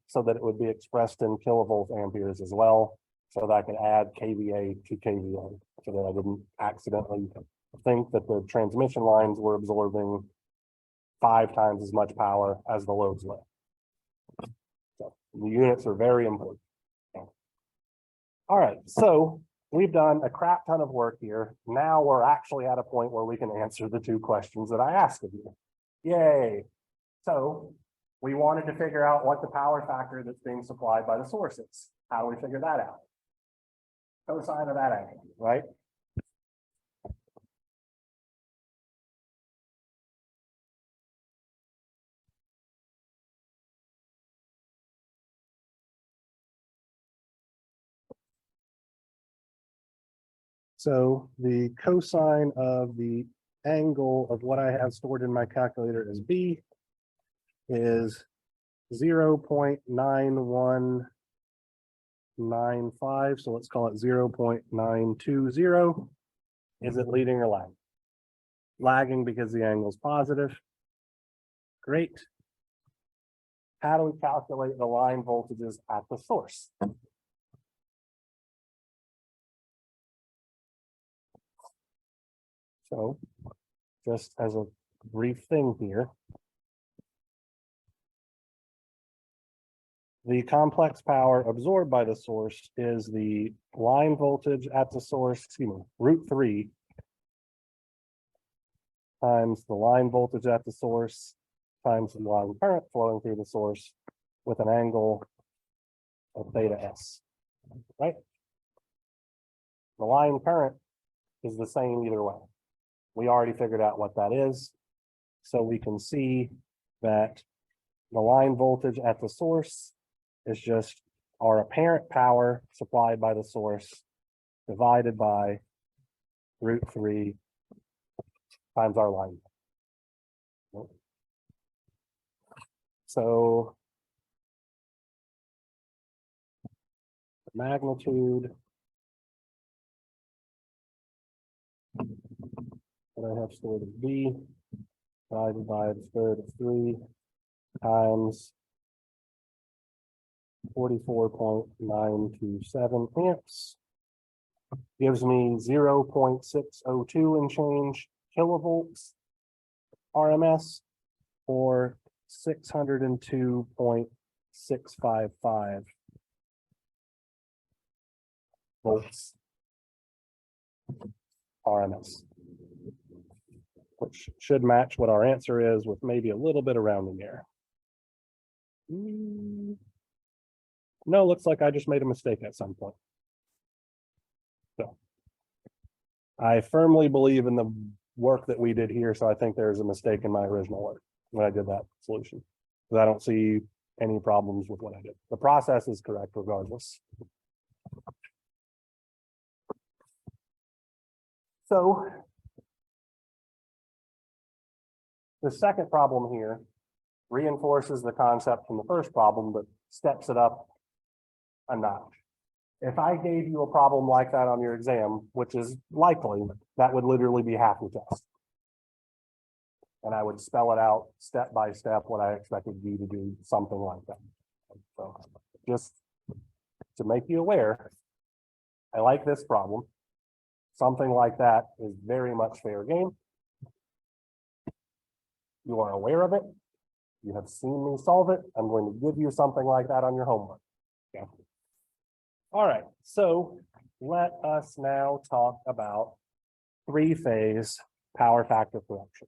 Speaker 1: so that it would be expressed in kilovolt amperes as well, so that I could add kVA to kVA, so that I didn't accidentally think that the transmission lines were absorbing 5 times as much power as the loads were. So the units are very important. All right, so we've done a crap ton of work here. Now we're actually at a point where we can answer the 2 questions that I asked of you. Yay. So we wanted to figure out what the power factor that's being supplied by the source is. How do we figure that out? Cosine of that angle, right? So the cosine of the angle of what I have stored in my calculator as B is 0.9195. So let's call it 0.920. Is it leading or lagging? Lagging because the angle is positive. Great. how do we calculate the line voltages at the source? So just as a brief thing here, the complex power absorbed by the source is the line voltage at the source, √3 times the line voltage at the source times the line current flowing through the source with an angle of theta s, right? The line current is the same either way. We already figured out what that is. So we can see that the line voltage at the source is just our apparent power supplied by the source divided by √3 times our line. So the magnitude that I have stored as V divided by the square root of 3 times 44.927 amps gives me 0.602 and change kilovolts RMS, or 602.655 volts RMS, which should match what our answer is with maybe a little bit of rounding error. No, looks like I just made a mistake at some point. So I firmly believe in the work that we did here, so I think there's a mistake in my original work when I did that solution, because I don't see any problems with what I did. The process is correct regardless. So the second problem here reinforces the concept from the first problem, but steps it up a notch. If I gave you a problem like that on your exam, which is likely, that would literally be half the test. And I would spell it out step by step what I expected you to do, something like that. So just to make you aware, I like this problem. Something like that is very much fair game. You are aware of it. You have seen me solve it. I'm going to give you something like that on your homework. Okay. All right, so let us now talk about three-phase power factor correction.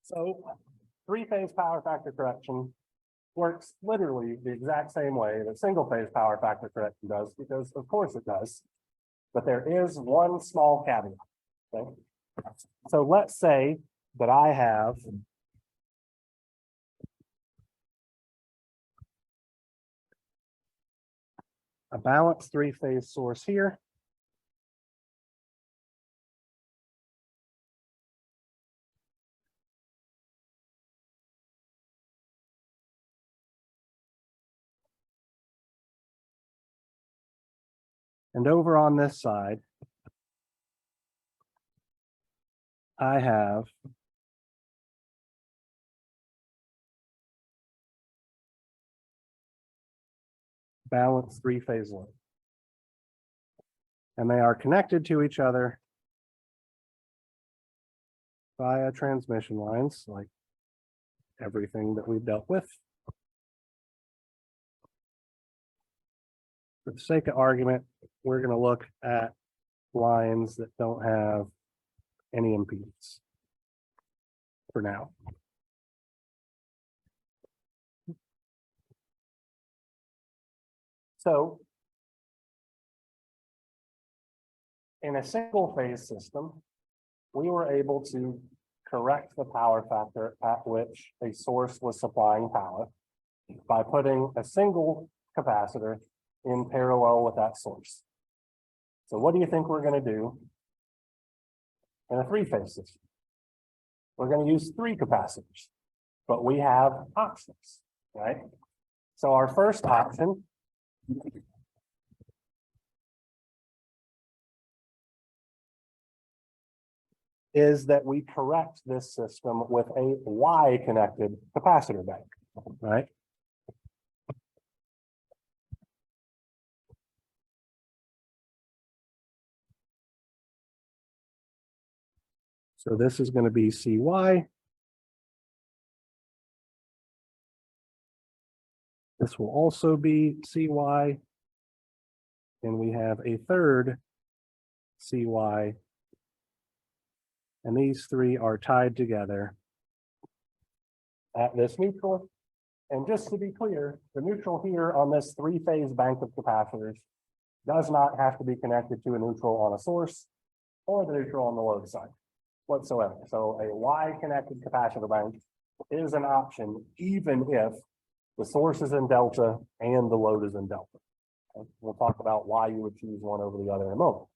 Speaker 1: So three-phase power factor correction works literally the exact same way that single-phase power factor correction does, because of course it does. But there is one small caveat. Okay? So let's say that I have a balanced three-phase source here. And over on this side, I have balanced three-phase load. And they are connected to each other via transmission lines, like everything that we've dealt with. For the sake of argument, we're going to look at lines that don't have any impedance for now. So in a single phase system, we were able to correct the power factor at which a source was supplying power by putting a single capacitor in parallel with that source. So what do you think we're going to do in a three-phase system? We're going to use three capacitors, but we have options, right? So our first option is that we correct this system with a Y-connected capacitor bank, right? So this is going to be CY. This will also be CY. And we have a third CY. And these three are tied together at this neutral. And just to be clear, the neutral here on this three-phase bank of capacitors does not have to be connected to a neutral on a source or the neutral on the load side whatsoever. So a Y-connected capacitor bank is an option even if the source is in delta and the load is in delta. Okay? We'll talk about why you would choose one over the other in a moment.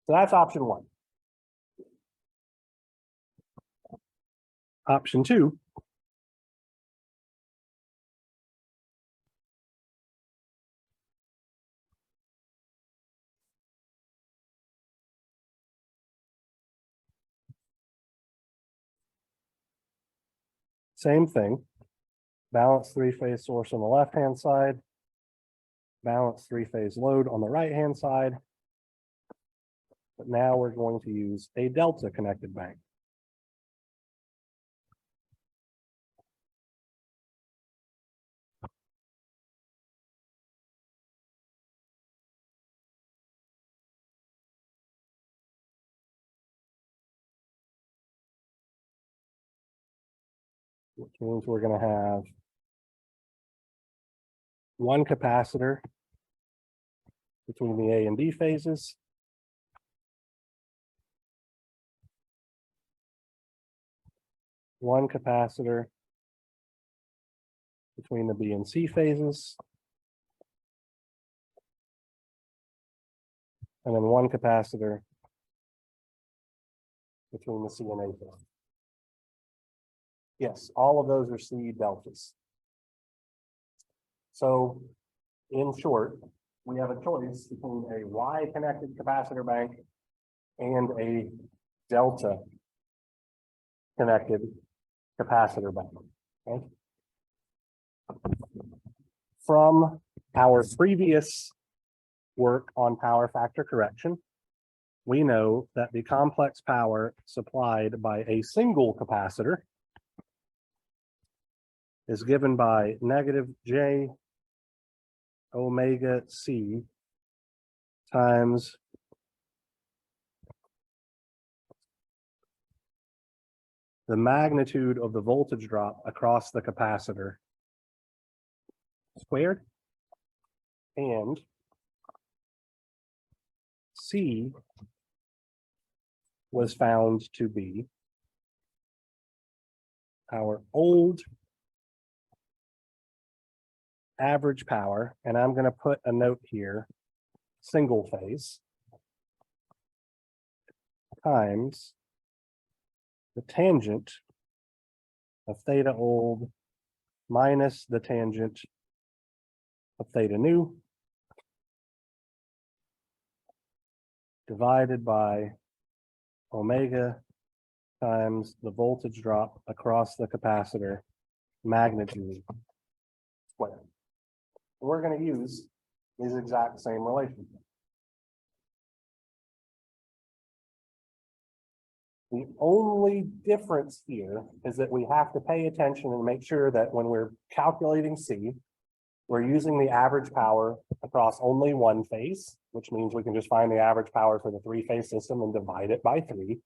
Speaker 1: So that's option one. Option two same thing. Balance three-phase source on the left-hand side. Balance three-phase load on the right-hand side. But now we're going to use a delta connected bank. Which means we're going to have one capacitor between the A and B phases. One capacitor between the B and C phases. And then one capacitor between the C and A phases. Yes, all of those are C deltas. So in short, we have a choice between a Y-connected capacitor bank and a delta connected capacitor bank. Okay? From our previous work on power factor correction, we know that the complex power supplied by a single capacitor is given by negative J omega C times the magnitude of the voltage drop across the capacitor squared, and C was found to be our old average power, and I'm going to put a note here, single phase, times the tangent of theta old minus the tangent of theta new, divided by omega times the voltage drop across the capacitor magnitude squared. We're going to use these exact same relationship. The only difference here is that we have to pay attention and make sure that when we're calculating C, we're using the average power across only one phase, which means we can just find the average power for the three-phase system and divide it by 3.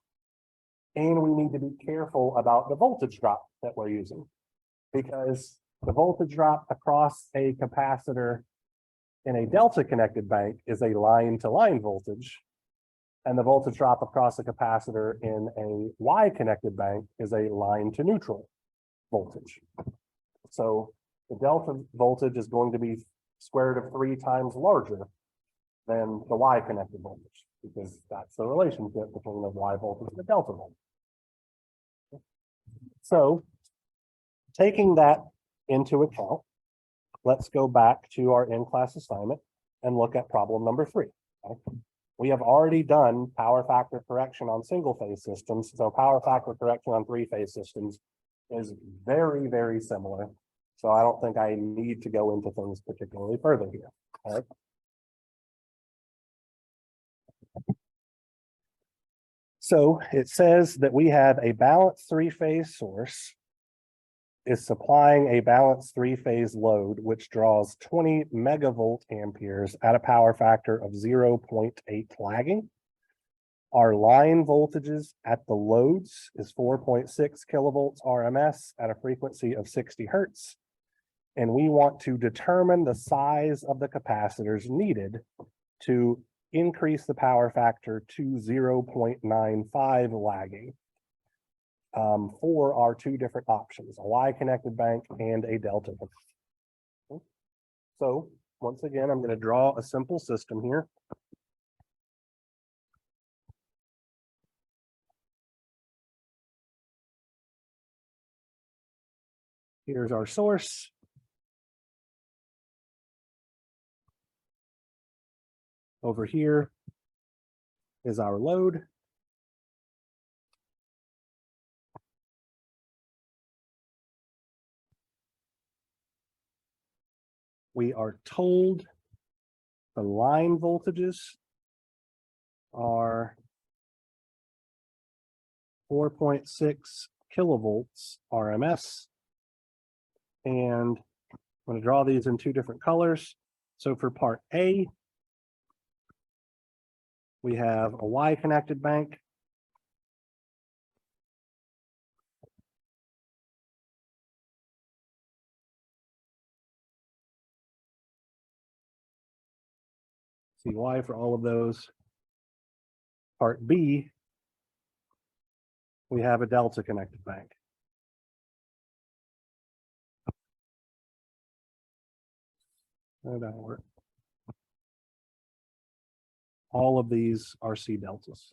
Speaker 1: And we need to be careful about the voltage drop that we're using, because the voltage drop across a capacitor in a delta connected bank is a line-to-line voltage, And the voltage drop across the capacitor in a Y-connected bank is a line to neutral voltage. So the delta voltage is going to be square root of 3 times larger than the Y-connected voltage, because that's the relationship between the Y voltage and the delta voltage. So taking that into account, let's go back to our in-class assignment and look at problem number 3. Okay? We have already done power factor correction on single-phase systems, so power factor correction on 3-phase systems is very, very similar. So I don't think I need to go into things particularly further here. All right. So it says that we have a balanced 3-phase source is supplying a balanced 3-phase load, which draws 20 megavolt amperes at a power factor of 0.8 lagging. Our line voltages at the loads is 4.6 kilovolts RMS at a frequency of 60 hertz. And we want to determine the size of the capacitors needed to increase the power factor to 0.95 lagging. For our 2 different options, a Y-connected bank and a delta. So once again, I'm going to draw a simple system here. Here's our source. Over here is our load. We are told the line voltages are 4.6 kilovolts RMS. And I'm going to draw these in 2 different colors. So for part A, we have a Y-connected bank. CY for all of those. Part B, we have a delta connected bank. That'll work. All of these are C deltas.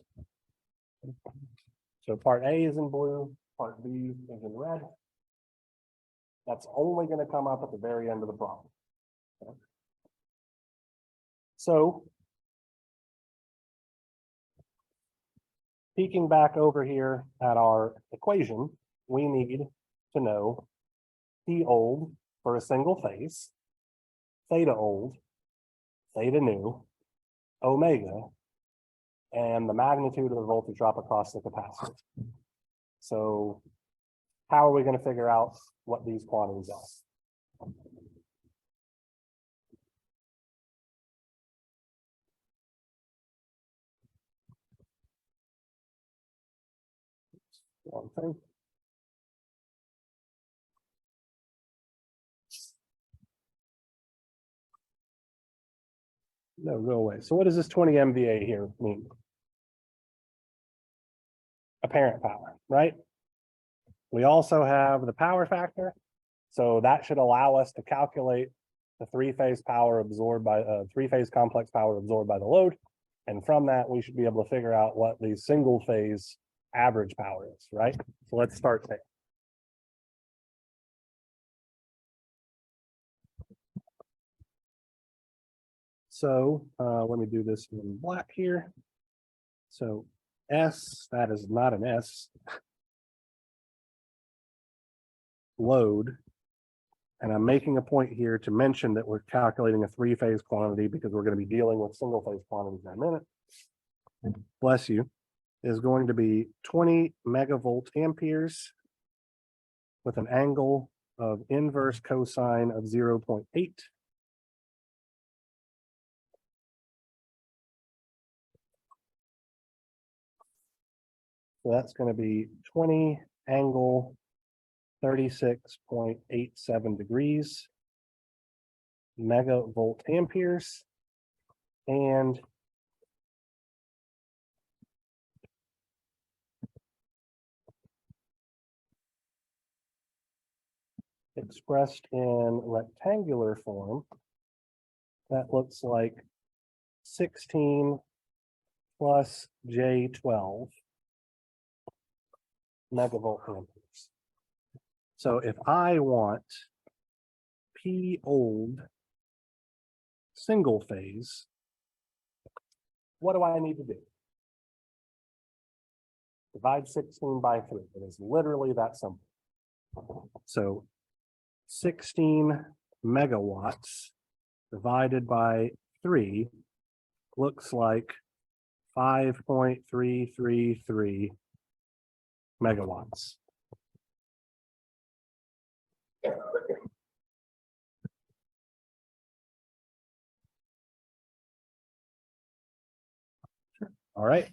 Speaker 1: So part A is in blue, part B is in red. That's only going to come up at the very end of the problem. Okay. So peeking back over here at our equation, we need to know P old for a single phase, theta old, theta new, omega, and the magnitude of the voltage drop across the capacitor. So how are we going to figure out what these quantities are? One thing. No, go away. So what does this 20 MVA here mean? Apparent power, right? We also have the power factor. So that should allow us to calculate the 3-phase power absorbed by 3-phase complex power absorbed by the load. And from that, we should be able to figure out what the single phase average power is, right? So let's start there. So let me do this in black here. So S, that is not an S. Load. And I'm making a point here to mention that we're calculating a 3-phase quantity because we're going to be dealing with single-phase quantities in a minute. Bless you. Is going to be 20 megavolt amperes with an angle of inverse cosine of 0.8. So that's going to be 20 angle 36.87 degrees megavolt amperes. And expressed in rectangular form, that looks like 16 plus J12 megavolt amperes. So if I want P old single phase, what do I need to do? Divide 16 by 3. It is literally that simple. So 16 megawatts divided by 3 looks like 5.333 megawatts. All right.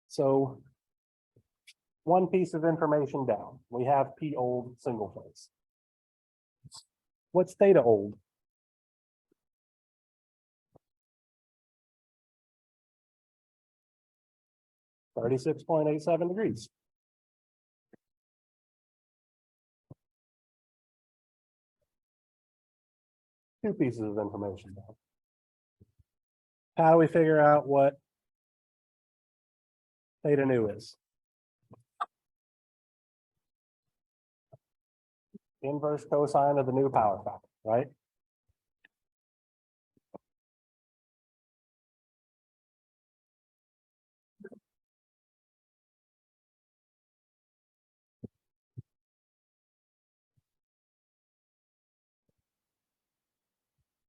Speaker 1: So one piece of information down. We have P old single phase. What's theta old? (36.87 degrees). Two pieces of information down. How do we figure out what theta nu is? Inverse cosine of the new power factor, right?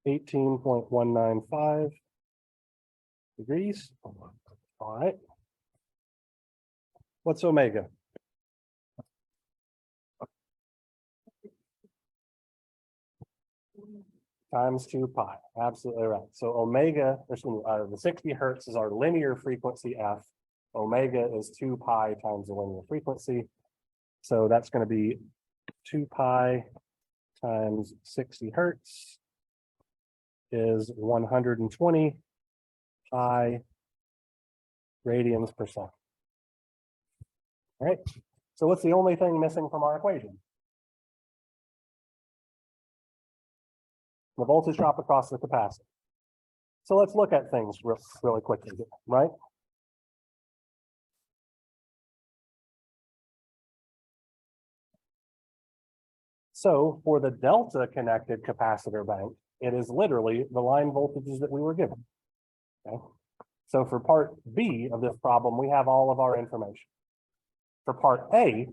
Speaker 1: (18.195 degrees). All right. What's omega? Times 2 pi. Absolutely right. So omega, the 60 hertz is our linear frequency f. Omega is 2 pi times the linear frequency. So that's going to be 2 pi times 60 hertz is 120 pi radians per second. All right. So what's the only thing missing from our equation? The voltage drop across the capacitor. So let's look at things really quickly, right? So for the delta connected capacitor bank, it is literally the line voltages that we were given. Okay. So for part B of this problem, we have all of our information. For part A,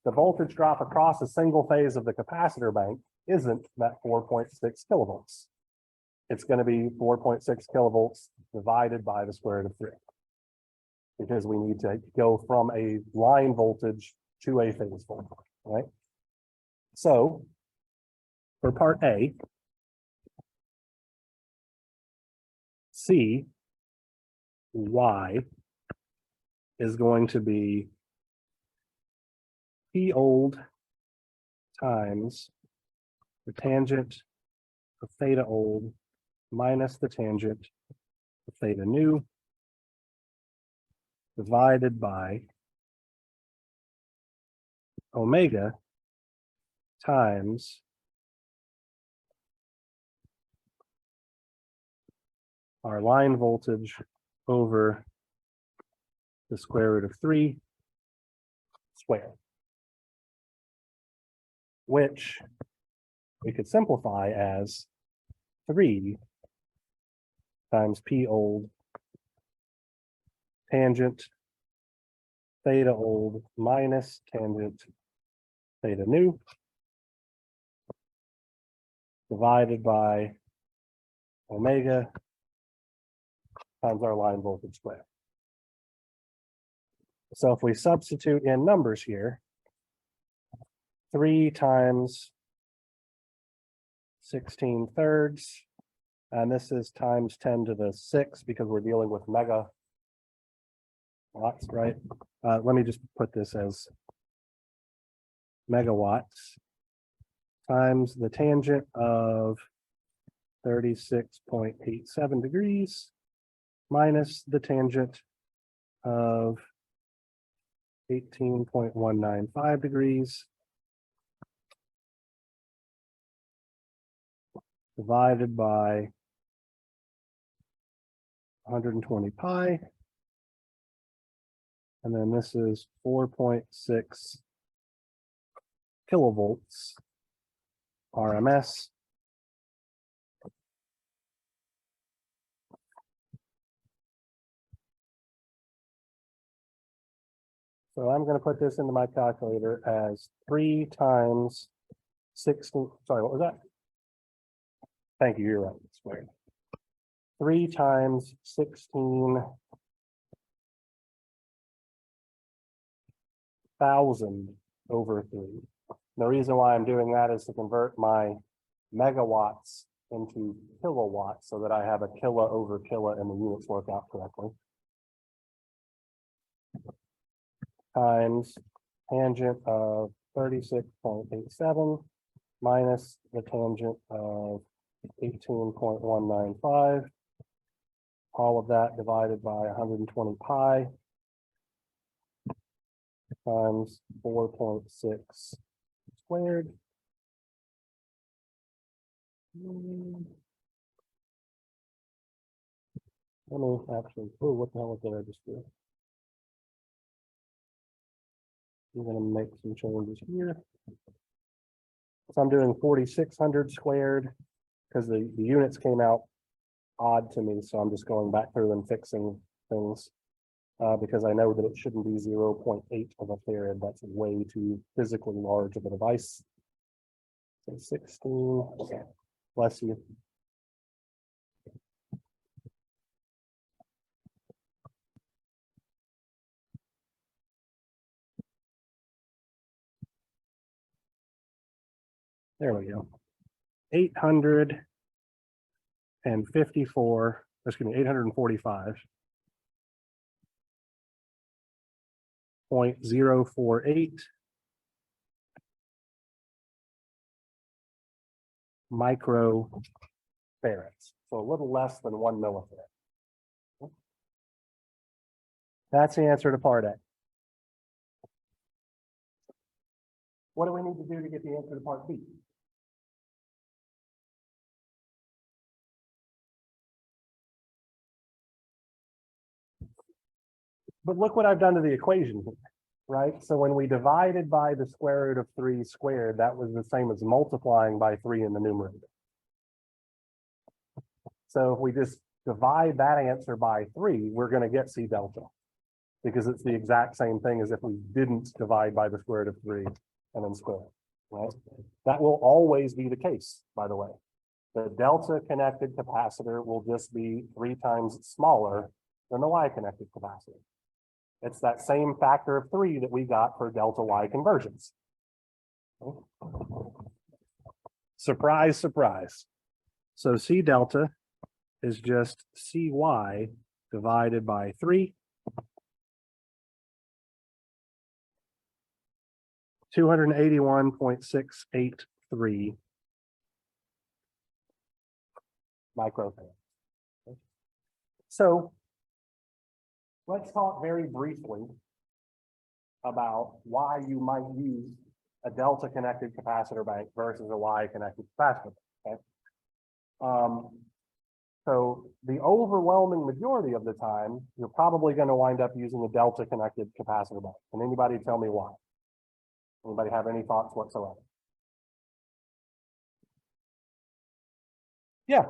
Speaker 1: the voltage drop across a single phase of the capacitor bank isn't that 4.6 kilovolts. It's going to be 4.6 kilovolts divided by the square root of 3. Because we need to go from a line voltage to a phase voltage, right? So for part A, C, Y is going to be P old times the tangent of theta old minus the tangent of theta nu divided by omega times our line voltage over the square root of 3 squared, which we could simplify as 3 times P old tangent theta old minus tangent theta nu divided by omega times our line voltage square. So if we substitute in numbers here, 3 times 16 thirds, and this is times 10 to the 6 because we're dealing with mega watts, right? Let me just put this as megawatts times the tangent of 36.87 degrees minus the tangent of 18.195 degrees divided by 120 pi. And then this is 4.6 kilovolts RMS. So I'm going to put this into my calculator as 3 times 16. Sorry, what was that? Thank you. You're right. Squared. 3 times 16,000 over 3. The reason why I'm doing that is to convert my megawatts into kilowatts so that I have a kilo over kilo and the units work out correctly. Times tangent of 36.87 minus the tangent of 18.195. All of that divided by 120 pi times 4.6 squared. Let me actually, oh, what the hell did I just do? I'm going to make some changes here. So I'm doing 4,600 squared because the units came out odd to me. So I'm just going back through and fixing things because I know that it shouldn't be 0.8 of a farad. That's way too physically large of a device. So 16, bless you. There we go. 854, excuse me, 845.048 microfarads. So a little less than 1 millifarad. That's the answer to part A. What do we need to do to get the answer to part B? But look what I've done to the equation here, right? So when we divided by the square root of 3 squared, that was the same as multiplying by 3 in the numerator. So if we just divide that answer by 3, we're going to get C delta because it's the exact same thing as if we didn't divide by the square root of 3 and then square it, right? That will always be the case, by the way. The delta connected capacitor will just be 3 times smaller than the Y connected capacitor. It's that same factor of 3 that we got for delta Y conversions. Surprise, surprise. So C delta is just CY divided by 3. 281.683 microfarad. So let's talk very briefly about why you might use a delta connected capacitor bank versus a Y connected capacitor bank. Okay. So the overwhelming majority of the time, you're probably going to wind up using a delta connected capacitor bank. Can anybody tell me why? Anybody have any thoughts whatsoever? Yeah,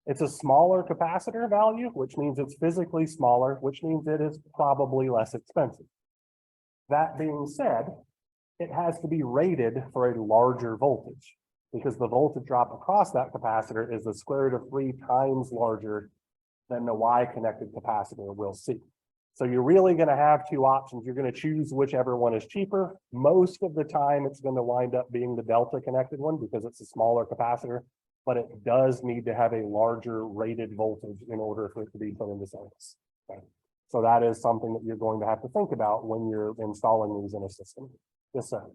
Speaker 1: it's a smaller capacitor value, which means it's physically smaller, which means it is probably less expensive. That being said, it has to be rated for a larger voltage because the voltage drop across that capacitor is the square root of 3 times larger than the Y connected capacitor will see. So you're really going to have 2 options. You're going to choose whichever one is cheaper. Most of the time, it's going to wind up being the delta connected one because it's a smaller capacitor, but it does need to have a larger rated voltage in order for it to be put into service. Okay. So that is something that you're going to have to think about when you're installing these in a system. Yes, sir.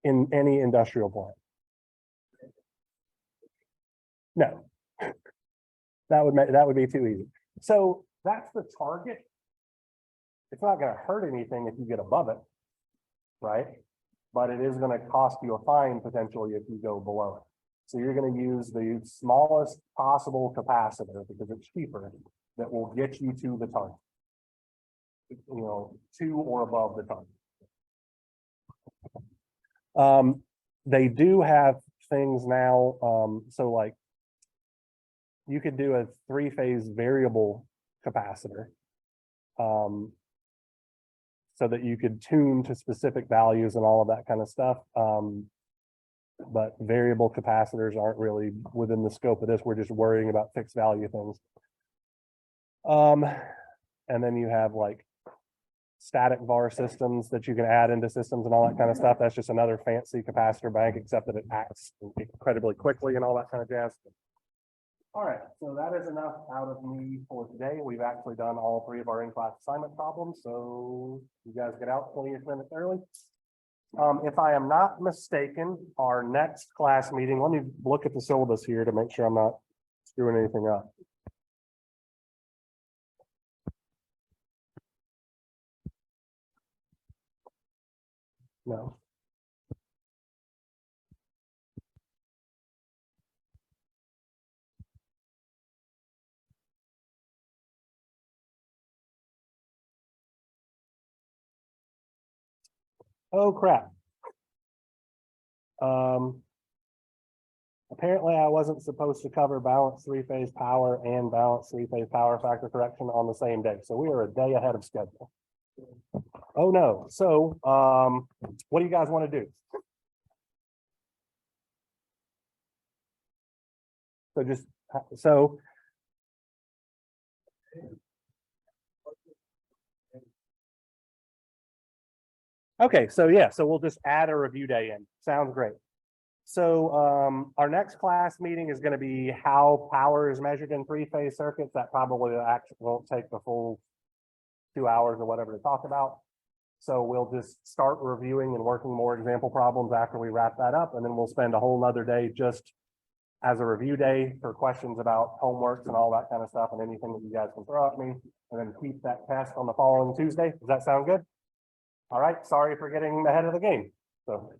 Speaker 1: In any industrial plant. No. That would be too easy. So that's the target. It's not going to hurt anything if you get above it, right? but it is going to cost you a fine potentially if you go below it. So you're going to use the smallest possible capacitor because it's cheaper that will get you to the target. You know, to or above the target. They do have things now, so like you could do a three-phase variable capacitor. So that you could tune to specific values and all of that kind of stuff. But variable capacitors aren't really within the scope of this. We're just worrying about fixed value things. And then you have like static VAR systems that you can add into systems and all that kind of stuff. That's just another fancy capacitor bank, except that it acts incredibly quickly and all that kind of jazz. All right, so that is enough out of me for today. We've actually done all three of our in-class assignment problems, so you guys get out 20 minutes early. If I am not mistaken, our next class meeting, let me look at the syllabus here to make sure I'm not screwing anything up. No. Oh, crap. Apparently I wasn't supposed to cover balanced three-phase power and balanced three-phase power factor correction on the same day. So we are a day ahead of schedule. Oh, no. So, what do you guys want to do? So okay, so yeah, so we'll just add a review day in. Sounds great. So our next class meeting is going to be how power is measured in three-phase circuits. That probably actually won't take the full 2 hours or whatever to talk about. So we'll just start reviewing and working more example problems after we wrap that up, and then we'll spend a whole nother day just as a review day for questions about homeworks and all that kind of stuff and anything that you guys can throw at me, and then keep that test on the following Tuesday. Does that sound good? All right, sorry for getting ahead of the game. So